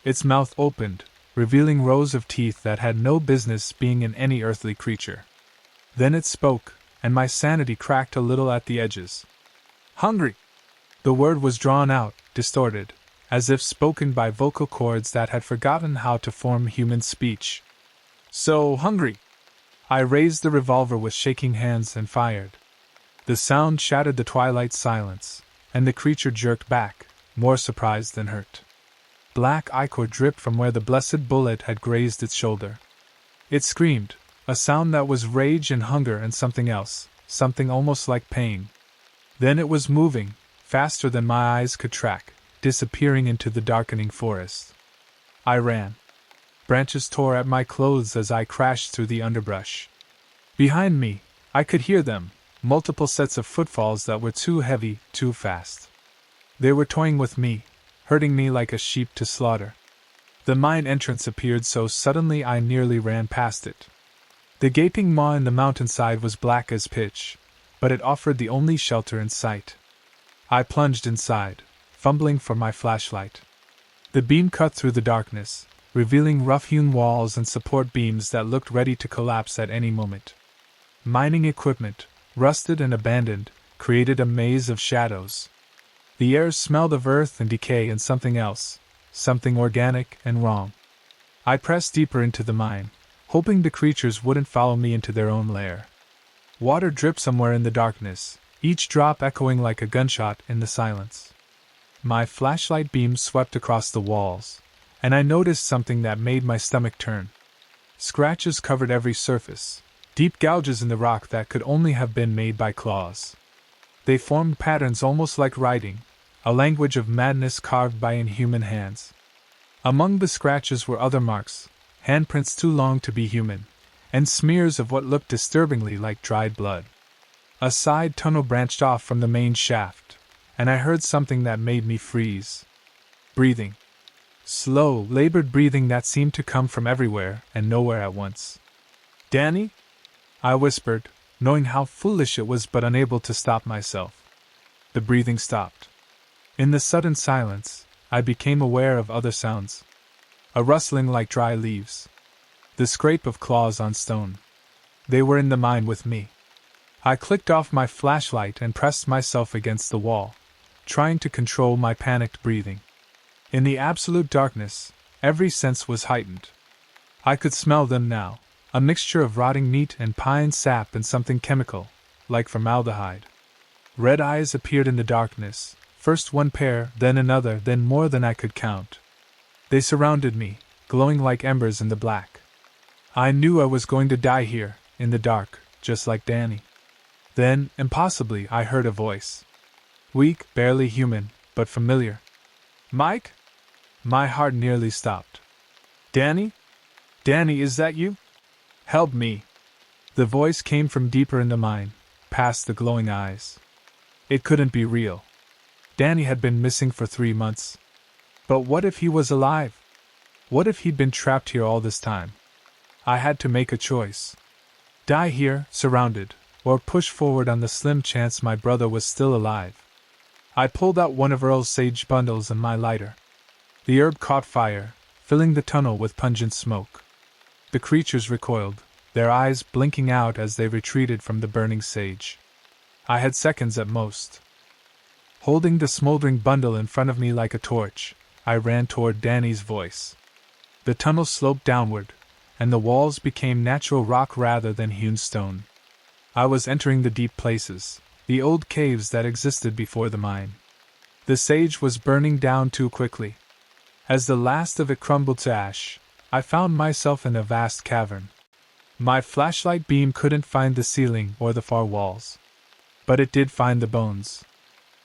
Its mouth opened, revealing rows of teeth that had no business being in any earthly creature. Then it spoke, and my sanity cracked a little at the edges. "Hungry!" The word was drawn out, distorted, as if spoken by vocal cords that had forgotten how to form human speech. "So hungry!" I raised the revolver with shaking hands and fired. The sound shattered the twilight silence, and the creature jerked back, more surprised than hurt. Black ichor dripped from where the blessed bullet had grazed its shoulder. It screamed, a sound that was rage and hunger and something else, something almost like pain. Then it was moving, faster than my eyes could track, disappearing into the darkening forest. I ran. Branches tore at my clothes as I crashed through the underbrush. Behind me, I could hear them, multiple sets of footfalls that were too heavy, too fast. They were toying with me, herding me like a sheep to slaughter. The mine entrance appeared so suddenly I nearly ran past it. The gaping maw in the mountainside was black as pitch, but it offered the only shelter in sight. I plunged inside, fumbling for my flashlight. The beam cut through the darkness, revealing rough-hewn walls and support beams that looked ready to collapse at any moment. Mining equipment, rusted and abandoned, created a maze of shadows. The air smelled of earth and decay and something else, something organic and wrong. I pressed deeper into the mine, hoping the creatures wouldn't follow me into their own lair. Water dripped somewhere in the darkness, each drop echoing like a gunshot in the silence. My flashlight beam swept across the walls, and I noticed something that made my stomach turn. Scratches covered every surface, deep gouges in the rock that could only have been made by claws. They formed patterns almost like writing, a language of madness carved by inhuman hands. Among the scratches were other marks, handprints too long to be human, and smears of what looked disturbingly like dried blood. A side tunnel branched off from the main shaft, and I heard something that made me freeze. Breathing. Slow, labored breathing that seemed to come from everywhere and nowhere at once. "Danny?" I whispered, knowing how foolish it was but unable to stop myself. The breathing stopped. In the sudden silence, I became aware of other sounds. A rustling like dry leaves. The scrape of claws on stone. They were in the mine with me. I clicked off my flashlight and pressed myself against the wall, trying to control my panicked breathing. In the absolute darkness, every sense was heightened. I could smell them now, a mixture of rotting meat and pine sap and something chemical, like formaldehyde. Red eyes appeared in the darkness, First one pair, then another, then more than I could count. They surrounded me, glowing like embers in the black. I knew I was going to die here, in the dark, just like Danny. Then, impossibly, I heard a voice. Weak, barely human, but familiar. Mike? My heart nearly stopped. Danny? Danny, is that you? Help me. The voice came from deeper in the mine, past the glowing eyes. It couldn't be real. Danny had been missing for 3 months. But what if he was alive? What if he'd been trapped here all this time? I had to make a choice. Die here, surrounded, or push forward on the slim chance my brother was still alive. I pulled out one of Earl's sage bundles and my lighter. The herb caught fire, filling the tunnel with pungent smoke. The creatures recoiled, their eyes blinking out as they retreated from the burning sage. I had seconds at most. Holding the smoldering bundle in front of me like a torch, I ran toward Danny's voice. The tunnel sloped downward, and the walls became natural rock rather than hewn stone. I was entering the deep places, the old caves that existed before the mine. The sage was burning down too quickly. As the last of it crumbled to ash, I found myself in a vast cavern. My flashlight beam couldn't find the ceiling or the far walls. But it did find the bones.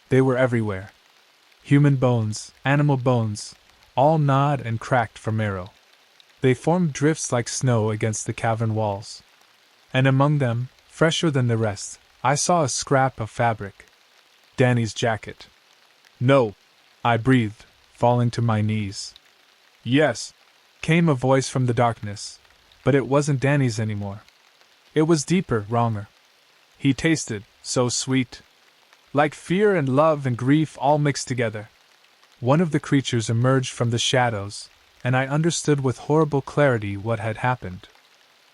They were everywhere. Human bones, animal bones, all gnawed and cracked from marrow. They formed drifts like snow against the cavern walls. And among them, fresher than the rest, I saw a scrap of fabric. Danny's jacket. No, I breathed, falling to my knees. Yes, came a voice from the darkness, but it wasn't Danny's anymore. It was deeper, wronger. He tasted so sweet. Like fear and love and grief all mixed together. One of the creatures emerged from the shadows, and I understood with horrible clarity what had happened.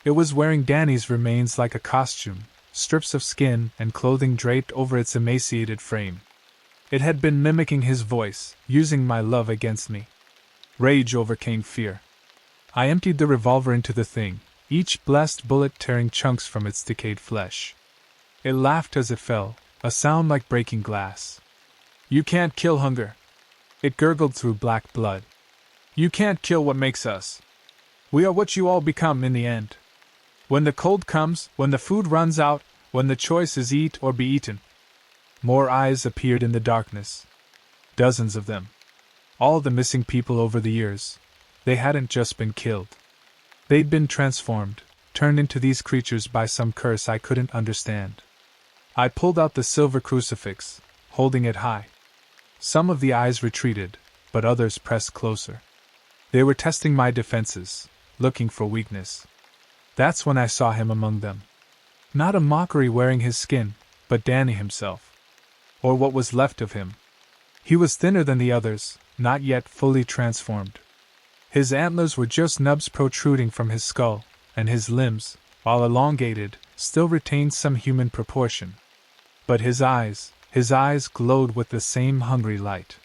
It was wearing Danny's remains like a costume, strips of skin and clothing draped over its emaciated frame. It had been mimicking his voice, using my love against me. Rage overcame fear. I emptied the revolver into the thing, each blessed bullet tearing chunks from its decayed flesh. It laughed as it fell, a sound like breaking glass. You can't kill hunger. It gurgled through black blood. You can't kill what makes us. We are what you all become in the end. When the cold comes, when the food runs out, when the choice is eat or be eaten. More eyes appeared in the darkness. Dozens of them. All the missing people over the years. They hadn't just been killed. They'd been transformed, turned into these creatures by some curse I couldn't understand. I pulled out the silver crucifix, holding it high. Some of the eyes retreated, but others pressed closer. They were testing my defenses, looking for weakness. That's when I saw him among them. Not a mockery wearing his skin, but Danny himself. Or what was left of him. He was thinner than the others, not yet fully transformed. His antlers were just nubs protruding from his skull, and his limbs, while elongated, still retained some human proportion. But his eyes glowed with the same hungry light.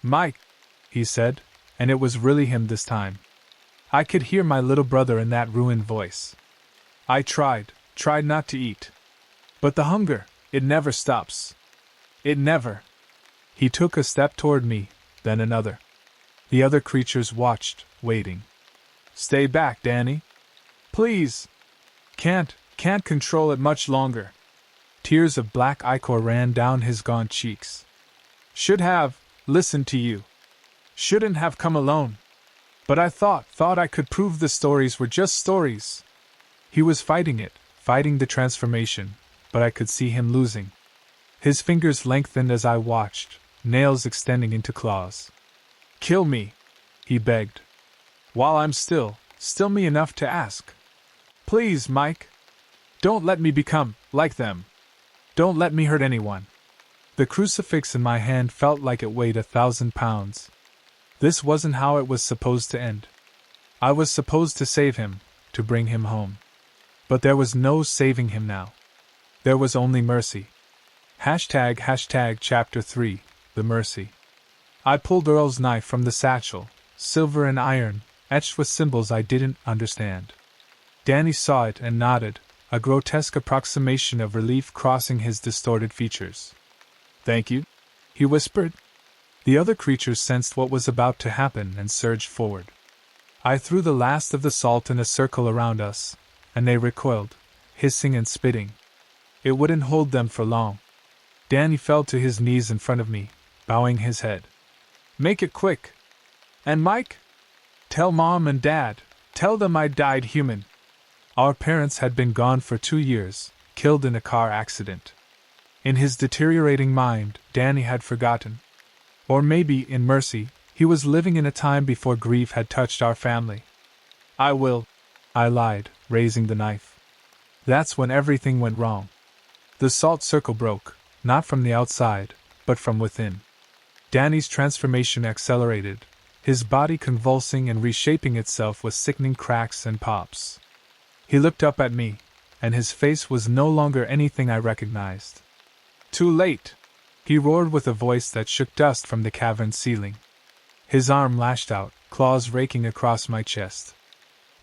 Mike, he said, and it was really him this time. I could hear my little brother in that ruined voice. I tried not to eat. But the hunger, it never stops. It never. He took a step toward me, then another. The other creatures watched, waiting. Stay back, Danny. Please. Can't control it much longer. Tears of black ichor ran down his gaunt cheeks. Should have listened to you. Shouldn't have come alone. But I thought I could prove the stories were just stories. He was fighting the transformation, but I could see him losing. His fingers lengthened as I watched, nails extending into claws. Kill me, he begged. While I'm still me enough to ask. Please, Mike. Don't let me become like them. Don't let me hurt anyone. The crucifix in my hand felt like it weighed 1,000 pounds. This wasn't how it was supposed to end. I was supposed to save him, to bring him home. But there was no saving him now. There was only mercy. ## Chapter 3, The Mercy. I pulled Earl's knife from the satchel, silver and iron, etched with symbols I didn't understand. Danny saw it and nodded, a grotesque approximation of relief crossing his distorted features. Thank you, he whispered. The other creatures sensed what was about to happen and surged forward. I threw the last of the salt in a circle around us, and they recoiled, hissing and spitting. It wouldn't hold them for long. Danny fell to his knees in front of me, bowing his head. Make it quick. And Mike? Tell Mom and Dad. Tell them I died human. Our parents had been gone for 2 years, killed in a car accident. In his deteriorating mind, Danny had forgotten. Or maybe, in mercy, he was living in a time before grief had touched our family. I will, I lied, raising the knife. That's when everything went wrong. The salt circle broke, not from the outside, but from within. Danny's transformation accelerated, his body convulsing and reshaping itself with sickening cracks and pops. He looked up at me, and his face was no longer anything I recognized. Too late! He roared with a voice that shook dust from the cavern ceiling. His arm lashed out, claws raking across my chest.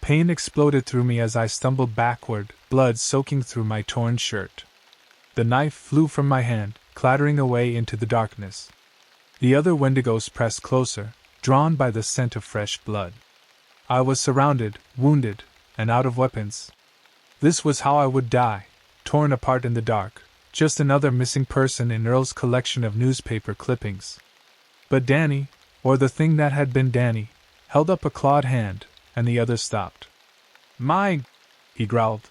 Pain exploded through me as I stumbled backward, blood soaking through my torn shirt. The knife flew from my hand, clattering away into the darkness. The other Wendigos pressed closer, drawn by the scent of fresh blood. I was surrounded, wounded, and out of weapons. This was how I would die, torn apart in the dark, just another missing person in Earl's collection of newspaper clippings. But Danny, or the thing that had been Danny, held up a clawed hand, and the other stopped. Mine, he growled.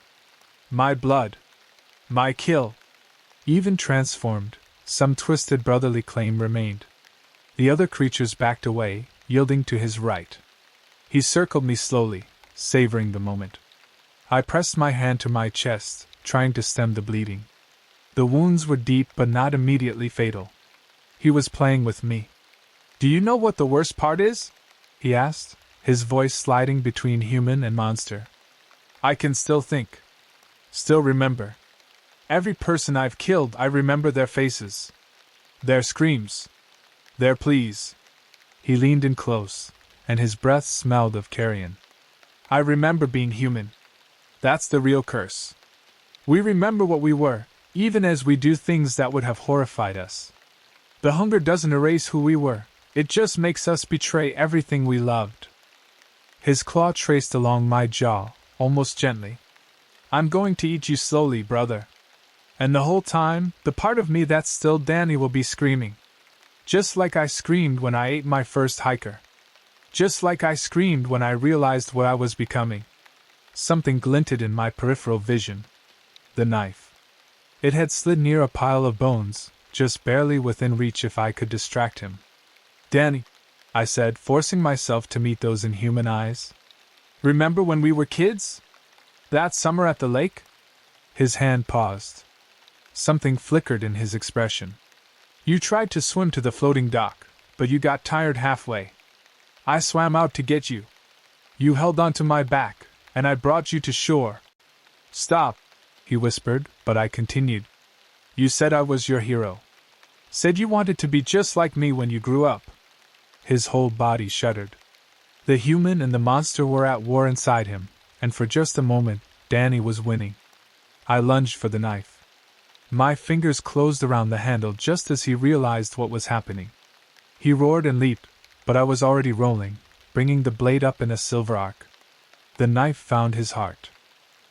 My blood. My kill. Even transformed, some twisted brotherly claim remained. The other creatures backed away, yielding to his right. He circled me slowly, savoring the moment. I pressed my hand to my chest, trying to stem the bleeding. The wounds were deep but not immediately fatal. He was playing with me. Do you know what the worst part is? He asked, his voice sliding between human and monster. I can still think. Still remember. Every person I've killed, I remember their faces. Their screams. Their pleas. He leaned in close, and his breath smelled of carrion. I remember being human. That's the real curse. We remember what we were, even as we do things that would have horrified us. The hunger doesn't erase who we were, it just makes us betray everything we loved. His claw traced along my jaw, almost gently. I'm going to eat you slowly, brother. And the whole time, the part of me that's still Danny will be screaming. Just like I screamed when I ate my first hiker. Just like I screamed when I realized what I was becoming. Something glinted in my peripheral vision. The knife. It had slid near a pile of bones, just barely within reach if I could distract him. Danny, I said, forcing myself to meet those inhuman eyes. Remember when we were kids? That summer at the lake? His hand paused. Something flickered in his expression. You tried to swim to the floating dock, but you got tired halfway. I swam out to get you. You held onto my back, and I brought you to shore. Stop, he whispered, but I continued. You said I was your hero. Said you wanted to be just like me when you grew up. His whole body shuddered. The human and the monster were at war inside him, and for just a moment, Danny was winning. I lunged for the knife. My fingers closed around the handle just as he realized what was happening. He roared and leaped, but I was already rolling, bringing the blade up in a silver arc. The knife found his heart.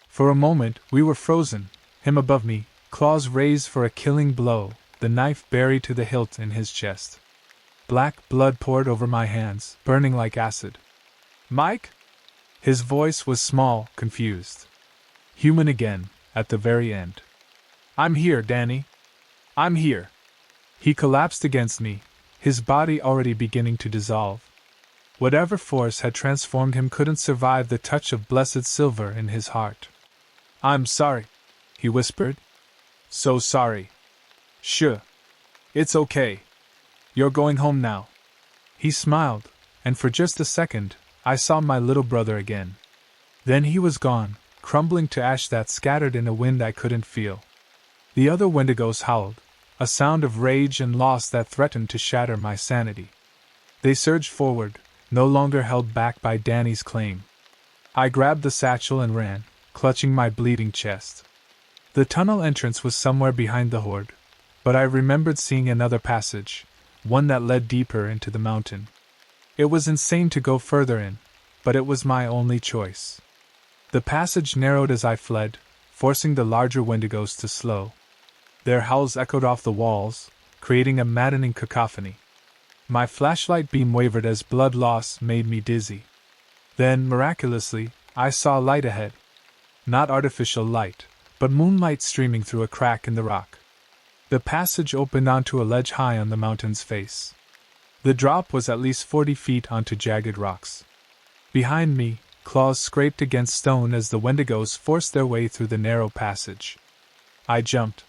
For a moment, we were frozen, him above me, claws raised for a killing blow, the knife buried to the hilt in his chest. Black blood poured over my hands, burning like acid. Mike? His voice was small, confused. Human again, at the very end. I'm here, Danny. I'm here. He collapsed against me, his body already beginning to dissolve. Whatever force had transformed him couldn't survive the touch of blessed silver in his heart. I'm sorry, he whispered. So sorry. Sure. It's okay. You're going home now. He smiled, and for just a second, I saw my little brother again. Then he was gone, crumbling to ash that scattered in a wind I couldn't feel. The other Wendigos howled, a sound of rage and loss that threatened to shatter my sanity. They surged forward, no longer held back by Danny's claim. I grabbed the satchel and ran, clutching my bleeding chest. The tunnel entrance was somewhere behind the horde, But I remembered seeing another passage, one that led deeper into the mountain. It was insane to go further in, but it was my only choice. The passage narrowed as I fled, forcing the larger wendigos to slow. Their howls echoed off the walls, creating a maddening cacophony. My flashlight beam wavered as blood loss made me dizzy. Then, miraculously, I saw light ahead. Not artificial light, but moonlight streaming through a crack in the rock. The passage opened onto a ledge high on the mountain's face. The drop was at least 40 feet onto jagged rocks. Behind me, claws scraped against stone as the wendigos forced their way through the narrow passage. I jumped.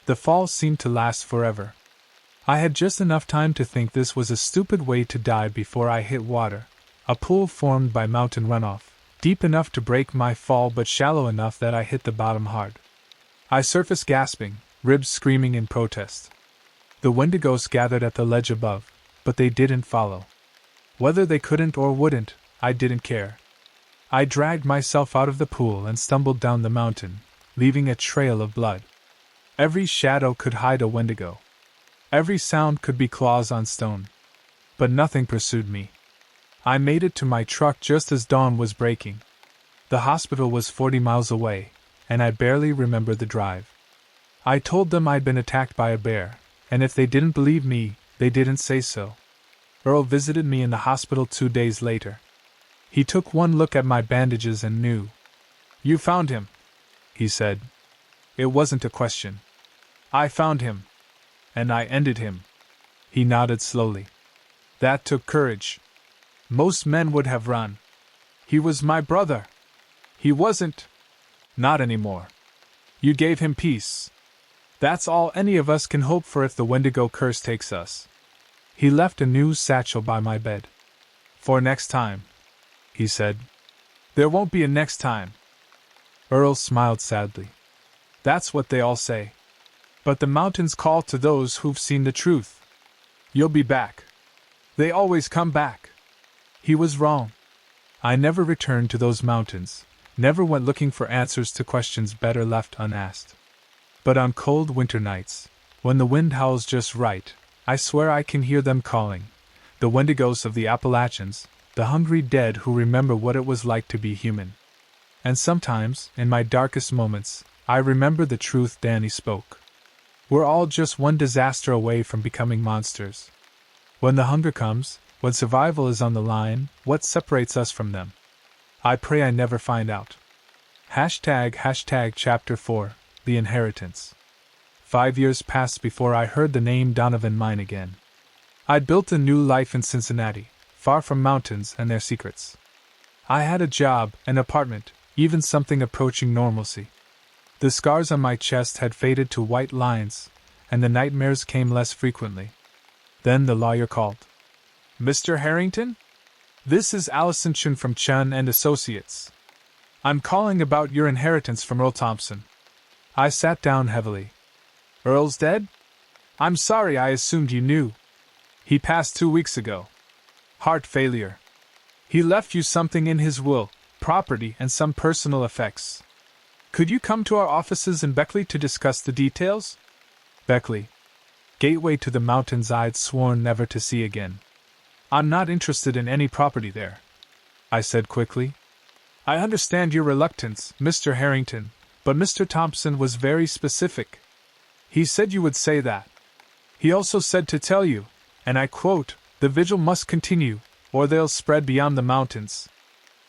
The fall seemed to last forever. I had just enough time to think this was a stupid way to die before I hit water, a pool formed by mountain runoff, deep enough to break my fall but shallow enough that I hit the bottom hard. I surfaced gasping, ribs screaming in protest. The wendigos gathered at the ledge above, but they didn't follow. Whether they couldn't or wouldn't, I didn't care. I dragged myself out of the pool and stumbled down the mountain, leaving a trail of blood. Every shadow could hide a wendigo. Every sound could be claws on stone. But nothing pursued me. I made it to my truck just as dawn was breaking. The hospital was 40 miles away, and I barely remembered the drive. I told them I'd been attacked by a bear, and if they didn't believe me, they didn't say so. Earl visited me in the hospital 2 days later. He took one look at my bandages and knew. "You found him," he said. It wasn't a question. "I found him. And I ended him." He nodded slowly. "That took courage. Most men would have run. He was my brother. He wasn't. Not anymore. You gave him peace. That's all any of us can hope for if the Wendigo curse takes us." He left a new satchel by my bed. "For next time," he said. "There won't be a next time." Earl smiled sadly. "That's what they all say. But the mountains call to those who've seen the truth. You'll be back. They always come back." He was wrong. I never returned to those mountains, never went looking for answers to questions better left unasked. But on cold winter nights, when the wind howls just right, I swear I can hear them calling, the Wendigos of the Appalachians, the hungry dead who remember what it was like to be human. And sometimes, in my darkest moments, I remember the truth Danny spoke. We're all just one disaster away from becoming monsters. When the hunger comes, when survival is on the line, what separates us from them? I pray I never find out. ## Chapter 4, The Inheritance. 5 years passed before I heard the name Donovan mine again. I'd built a new life in Cincinnati, far from mountains and their secrets. I had a job, an apartment, even something approaching normalcy. The scars on my chest had faded to white lines, and the nightmares came less frequently. Then the lawyer called. "Mr. Harrington? This is Allison Chun from Chun and Associates. I'm calling about your inheritance from Earl Thompson." I sat down heavily. "Earl's dead? I'm sorry, I assumed you knew. He passed 2 weeks ago. Heart failure. He left you something in his will, property and some personal effects. Could you come to our offices in Beckley to discuss the details?" Beckley. Gateway to the mountains I'd sworn never to see again. "I'm not interested in any property there," I said quickly. "I understand your reluctance, Mr. Harrington, but Mr. Thompson was very specific. He said you would say that. He also said to tell you, and I quote, 'The vigil must continue, or they'll spread beyond the mountains.'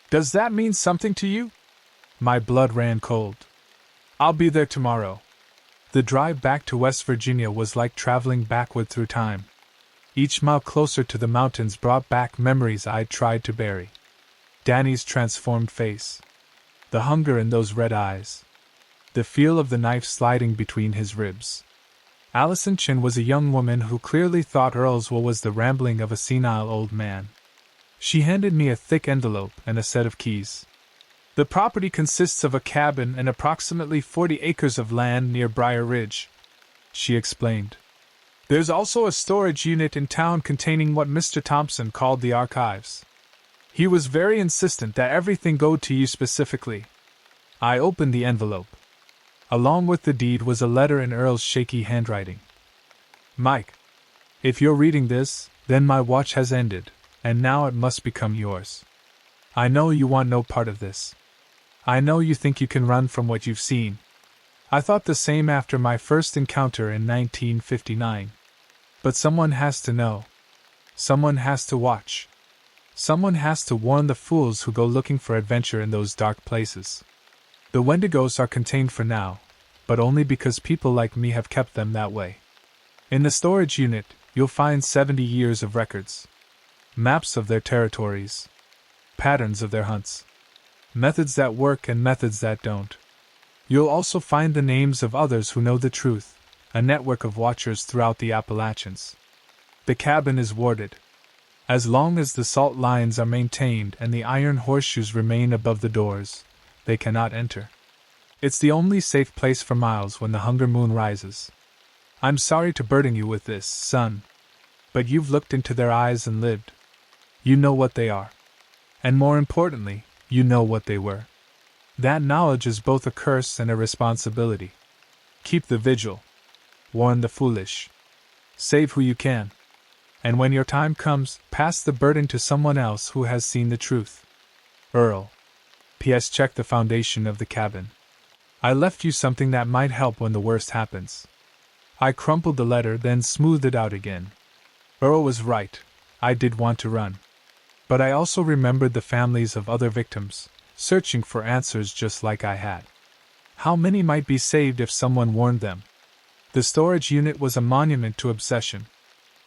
Does that mean something to you?" My blood ran cold. "I'll be there tomorrow." The drive back to West Virginia was like traveling backward through time. Each mile closer to the mountains brought back memories I'd tried to bury. Danny's transformed face. The hunger in those red eyes. The feel of the knife sliding between his ribs. Allison Chin was a young woman who clearly thought Earl's will was the rambling of a senile old man. She handed me a thick envelope and a set of keys. "The property consists of a cabin and approximately 40 acres of land near Briar Ridge," she explained. "There's also a storage unit in town containing what Mr. Thompson called the archives. He was very insistent that everything go to you specifically." I opened the envelope. Along with the deed was a letter in Earl's shaky handwriting, Mike, if you're reading this, then my watch has ended, and now it must become yours. I know you want no part of this. I know you think you can run from what you've seen. I thought the same after my first encounter in 1959. But someone has to know. Someone has to watch. Someone has to warn the fools who go looking for adventure in those dark places. The Wendigos are contained for now, but only because people like me have kept them that way. In the storage unit, you'll find 70 years of records. Maps of their territories. Patterns of their hunts. Methods that work and methods that don't. You'll also find the names of others who know the truth, a network of watchers throughout the Appalachians. The cabin is warded. As long as the salt lines are maintained and the iron horseshoes remain above the doors, they cannot enter. It's the only safe place for miles when the hunger moon rises. I'm sorry to burden you with this, son. But you've looked into their eyes and lived. You know what they are. And more importantly, you know what they were. That knowledge is both a curse and a responsibility. Keep the vigil. Warn the foolish. Save who you can. And when your time comes, pass the burden to someone else who has seen the truth. Earl. P.S. Check the foundation of the cabin. I left you something that might help when the worst happens. I crumpled the letter, then smoothed it out again. Earl was right. I did want to run. But I also remembered the families of other victims, searching for answers just like I had. How many might be saved if someone warned them? The storage unit was a monument to obsession.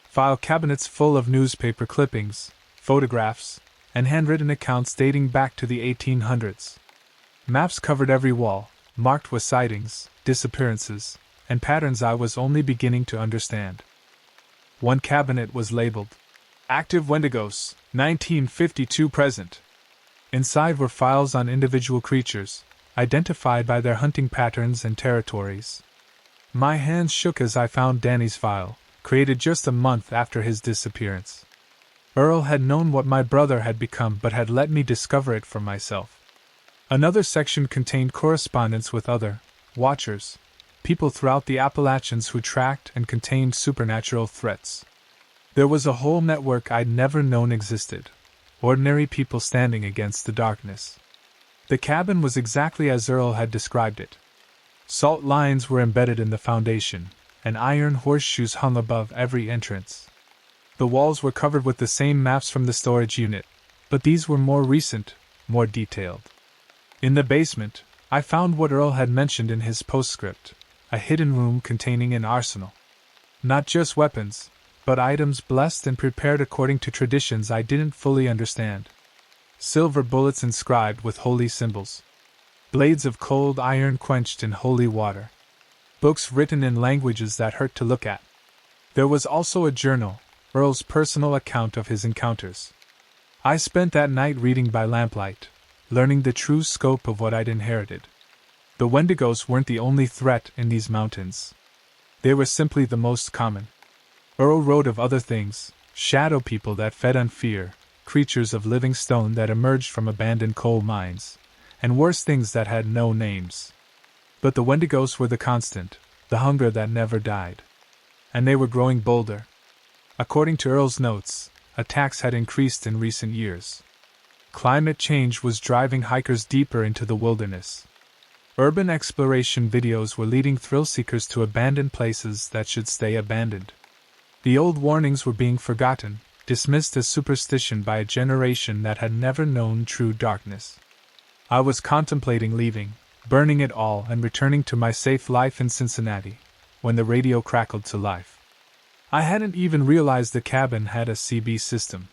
File cabinets full of newspaper clippings, photographs, and handwritten accounts dating back to the 1800s. Maps covered every wall, marked with sightings, disappearances, and patterns I was only beginning to understand. One cabinet was labeled, Active Wendigos, 1952 present. Inside were files on individual creatures, identified by their hunting patterns and territories. My hands shook as I found Danny's file, created just a month after his disappearance. Earl had known what my brother had become but had let me discover it for myself. Another section contained correspondence with other watchers, people throughout the Appalachians who tracked and contained supernatural threats. There was a whole network I'd never known existed. Ordinary people standing against the darkness. The cabin was exactly as Earl had described it. Salt lines were embedded in the foundation, and iron horseshoes hung above every entrance. The walls were covered with the same maps from the storage unit, but these were more recent, more detailed. In the basement, I found what Earl had mentioned in his postscript, a hidden room containing an arsenal. Not just weapons, but items blessed and prepared according to traditions I didn't fully understand. Silver bullets inscribed with holy symbols. Blades of cold iron quenched in holy water. Books written in languages that hurt to look at. There was also a journal, Earl's personal account of his encounters. I spent that night reading by lamplight, learning the true scope of what I'd inherited. The Wendigos weren't the only threat in these mountains. They were simply the most common. Earl wrote of other things, shadow people that fed on fear, creatures of living stone that emerged from abandoned coal mines, and worse things that had no names. But the Wendigos were the constant, the hunger that never died. And they were growing bolder. According to Earl's notes, attacks had increased in recent years. Climate change was driving hikers deeper into the wilderness. Urban exploration videos were leading thrill-seekers to abandoned places that should stay abandoned. The old warnings were being forgotten, dismissed as superstition by a generation that had never known true darkness. I was contemplating leaving, burning it all and returning to my safe life in Cincinnati, when the radio crackled to life. I hadn't even realized the cabin had a CB system.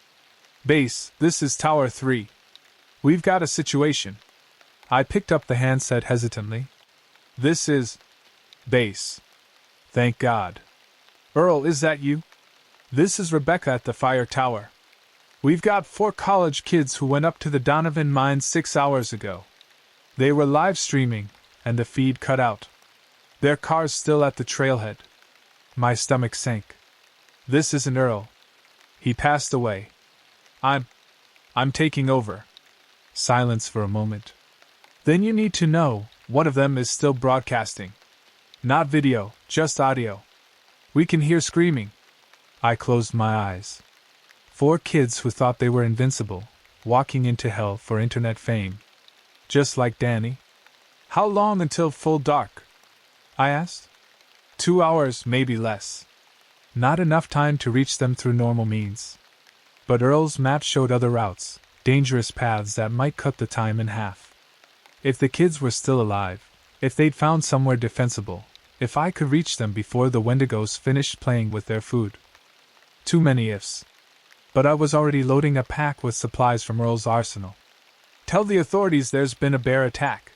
Base, this is Tower 3. We've got a situation. I picked up the handset hesitantly. This is... Base. Thank God. Earl, is that you? This is Rebecca at the fire tower. We've got 4 college kids who went up to the Donovan mines 6 hours ago. They were live streaming, and the feed cut out. Their car's still at the trailhead. My stomach sank. This isn't Earl. He passed away. I'm taking over. Silence for a moment. Then you need to know, one of them is still broadcasting. Not video, just audio. We can hear screaming. I closed my eyes. 4 kids who thought they were invincible, walking into hell for internet fame. Just like Danny. How long until full dark? I asked. 2 hours, maybe less. Not enough time to reach them through normal means. But Earl's map showed other routes, dangerous paths that might cut the time in half. If the kids were still alive, if they'd found somewhere defensible, if I could reach them before the Wendigos finished playing with their food. Too many ifs. But I was already loading a pack with supplies from Earl's arsenal. Tell the authorities there's been a bear attack,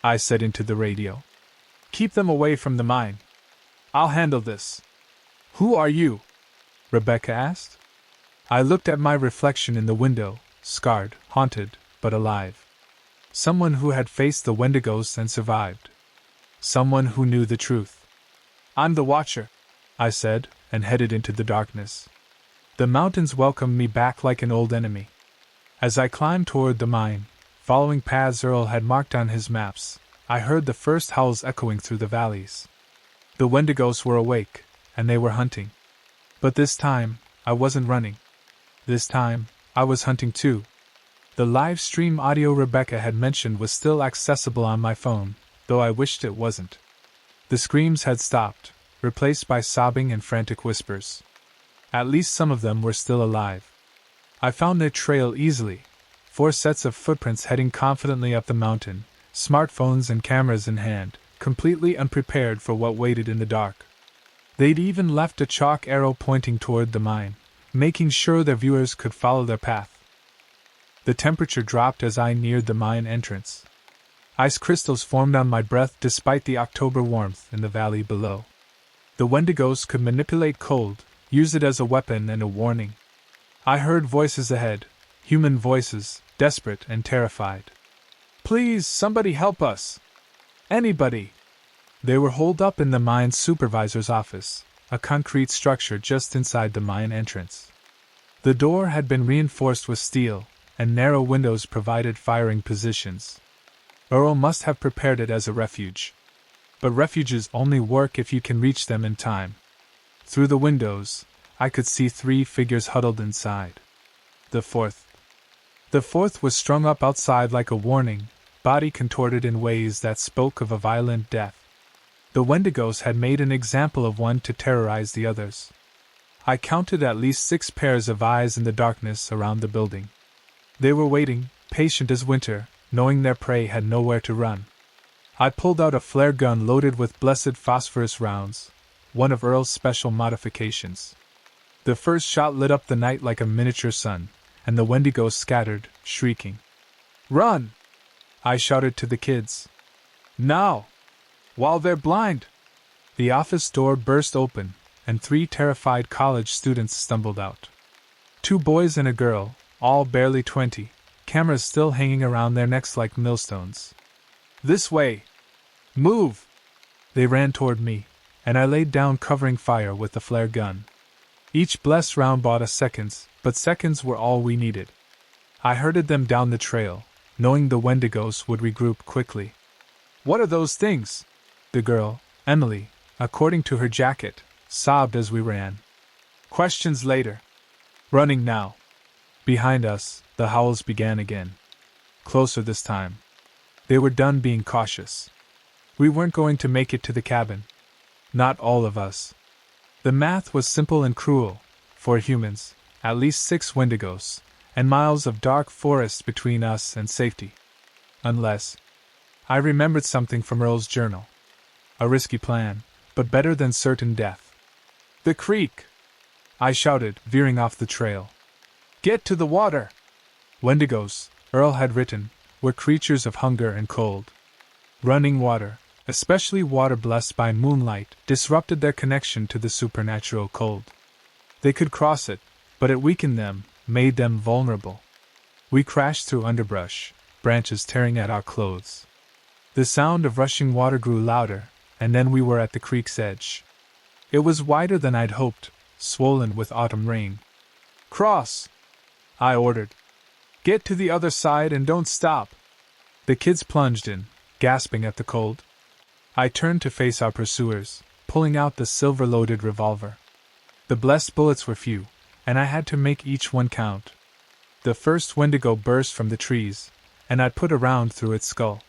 I said into the radio. Keep them away from the mine. I'll handle this. Who are you? Rebecca asked. I looked at my reflection in the window, scarred, haunted, but alive. Someone who had faced the Wendigos and survived. Someone who knew the truth. I'm the Watcher, I said, and headed into the darkness. The mountains welcomed me back like an old enemy. As I climbed toward the mine, following paths Earl had marked on his maps, I heard the first howls echoing through the valleys. The Wendigos were awake, and they were hunting. But this time, I wasn't running. This time, I was hunting too. The live stream audio Rebecca had mentioned was still accessible on my phone, though I wished it wasn't. The screams had stopped, replaced by sobbing and frantic whispers. At least some of them were still alive. I found their trail easily, 4 sets of footprints heading confidently up the mountain, smartphones and cameras in hand, completely unprepared for what waited in the dark. They'd even left a chalk arrow pointing toward the mine, making sure their viewers could follow their path. The temperature dropped as I neared the mine entrance. Ice crystals formed on my breath despite the October warmth in the valley below. The Wendigos could manipulate cold, use it as a weapon and a warning. I heard voices ahead, human voices, desperate and terrified. Please, somebody help us! Anybody! They were holed up in the mine supervisor's office, a concrete structure just inside the mine entrance. The door had been reinforced with steel, and narrow windows provided firing positions. Earl must have prepared it as a refuge. But refuges only work if you can reach them in time. Through the windows, I could see 3 figures huddled inside. The fourth was strung up outside like a warning, body contorted in ways that spoke of a violent death. The Wendigos had made an example of one to terrorize the others. I counted at least 6 pairs of eyes in the darkness around the building. They were waiting, patient as winter, knowing their prey had nowhere to run. I pulled out a flare gun loaded with blessed phosphorus rounds, one of Earl's special modifications. The first shot lit up the night like a miniature sun, and the Wendigos scattered, shrieking. Run! I shouted to the kids. Now! While they're blind! The office door burst open, and 3 terrified college students stumbled out. 2 boys and a girl, all barely 20, cameras still hanging around their necks like millstones. This way! Move! They ran toward me, and I laid down covering fire with the flare gun. Each blessed round bought us seconds, but seconds were all we needed. I herded them down the trail, knowing the Wendigos would regroup quickly. What are those things? The girl, Emily, according to her jacket, sobbed as we ran. Questions later. Running now. Behind us, the howls began again. Closer this time. They were done being cautious. We weren't going to make it to the cabin. Not all of us. The math was simple and cruel. 4 humans, at least 6 Wendigos, and miles of dark forest between us and safety. Unless... I remembered something from Earl's journal. A risky plan, but better than certain death. The creek! I shouted, veering off the trail. Get to the water! Wendigos, Earl had written, were creatures of hunger and cold. Running water, especially water blessed by moonlight, disrupted their connection to the supernatural cold. They could cross it, but it weakened them, made them vulnerable. We crashed through underbrush, branches tearing at our clothes. The sound of rushing water grew louder, and then we were at the creek's edge. It was wider than I'd hoped, swollen with autumn rain. Cross! I ordered. Get to the other side and don't stop. The kids plunged in, gasping at the cold. I turned to face our pursuers, pulling out the silver-loaded revolver. The blessed bullets were few, and I had to make each one count. The first Wendigo burst from the trees, and I put a round through its skull.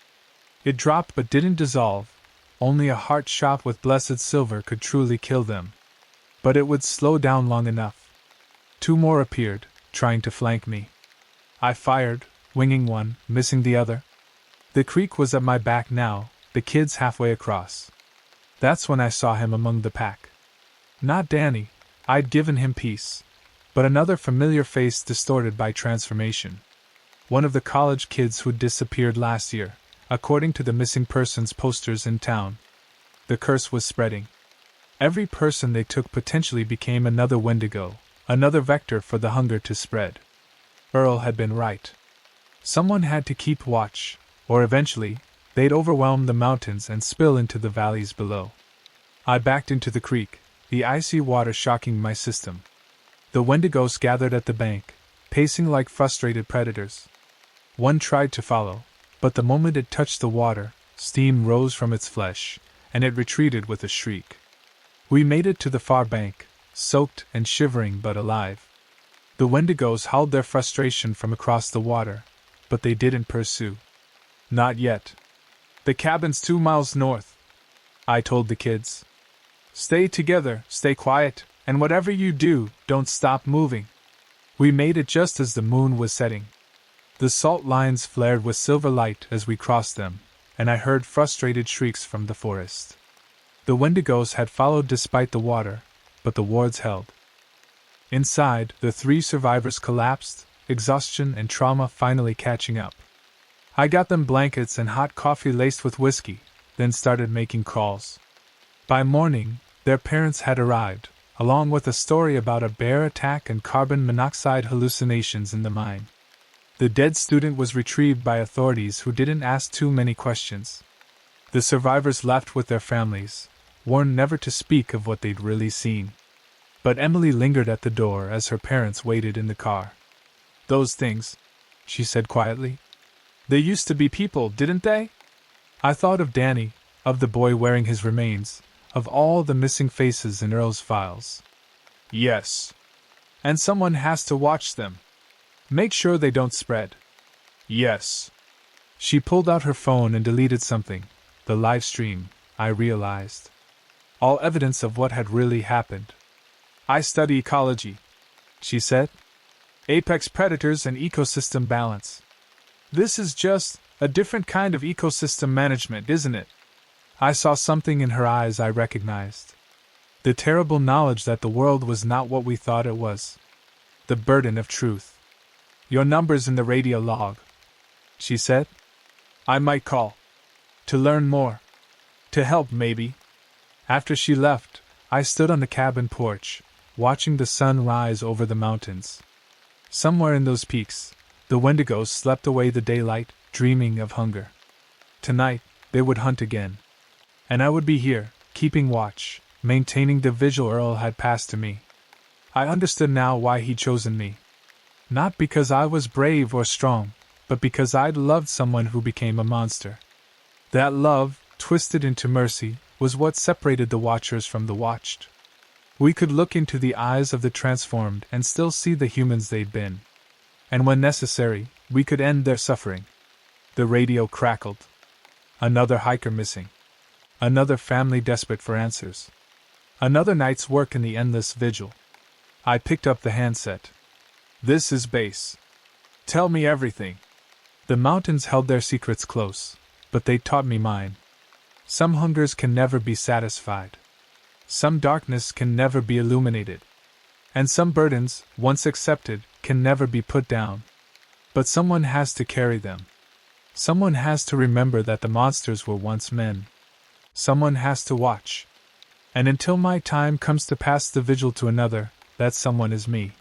It dropped but didn't dissolve. Only a heart shot with blessed silver could truly kill them. But it would slow down long enough. 2 more appeared, trying to flank me. I fired, winging one, missing the other. The creek was at my back now, the kids halfway across. That's when I saw him among the pack. Not Danny, I'd given him peace, but another familiar face distorted by transformation. One of the college kids who'd disappeared last year, according to the missing persons posters in town. The curse was spreading. Every person they took potentially became another Wendigo, another vector for the hunger to spread. Earl had been right. Someone had to keep watch, or eventually, they'd overwhelm the mountains and spill into the valleys below. I backed into the creek, the icy water shocking my system. The Wendigos gathered at the bank, pacing like frustrated predators. One tried to follow, but the moment it touched the water, steam rose from its flesh, and it retreated with a shriek. We made it to the far bank, soaked and shivering but alive. The Wendigos howled their frustration from across the water, but they didn't pursue. Not yet. The cabin's 2 miles north, I told the kids. Stay together, stay quiet, and whatever you do, don't stop moving. We made it just as the moon was setting. The salt lines flared with silver light as we crossed them, and I heard frustrated shrieks from the forest. The Wendigos had followed despite the water, but the wards held. Inside, the 3 survivors collapsed, exhaustion and trauma finally catching up. I got them blankets and hot coffee laced with whiskey, then started making calls. By morning, their parents had arrived, along with a story about a bear attack and carbon monoxide hallucinations in the mine. The dead student was retrieved by authorities who didn't ask too many questions. The survivors left with their families, warned never to speak of what they'd really seen. But Emily lingered at the door as her parents waited in the car. Those things, she said quietly. They used to be people, didn't they? I thought of Danny, of the boy wearing his remains, of all the missing faces in Earl's files. Yes. And someone has to watch them. Make sure they don't spread. Yes. She pulled out her phone and deleted something, the live stream, I realized. All evidence of what had really happened. I study ecology, she said. Apex predators and ecosystem balance. This is just a different kind of ecosystem management, isn't it? I saw something in her eyes I recognized. The terrible knowledge that the world was not what we thought it was. The burden of truth. Your number's in the radio log, she said. I might call. To learn more. To help, maybe. After she left, I stood on the cabin porch, watching the sun rise over the mountains. Somewhere in those peaks, the Wendigos slept away the daylight, dreaming of hunger. Tonight, they would hunt again. And I would be here, keeping watch, maintaining the vigil Earl had passed to me. I understood now why he'd chosen me. Not because I was brave or strong, but because I'd loved someone who became a monster. That love, twisted into mercy, was what separated the watchers from the watched. We could look into the eyes of the transformed and still see the humans they'd been. And when necessary, we could end their suffering. The radio crackled. Another hiker missing. Another family desperate for answers. Another night's work in the endless vigil. I picked up the handset. This is base. Tell me everything. The mountains held their secrets close, but they taught me mine. Some hungers can never be satisfied. Some darkness can never be illuminated. And some burdens, once accepted, can never be put down. But someone has to carry them. Someone has to remember that the monsters were once men. Someone has to watch. And until my time comes to pass the vigil to another, that someone is me.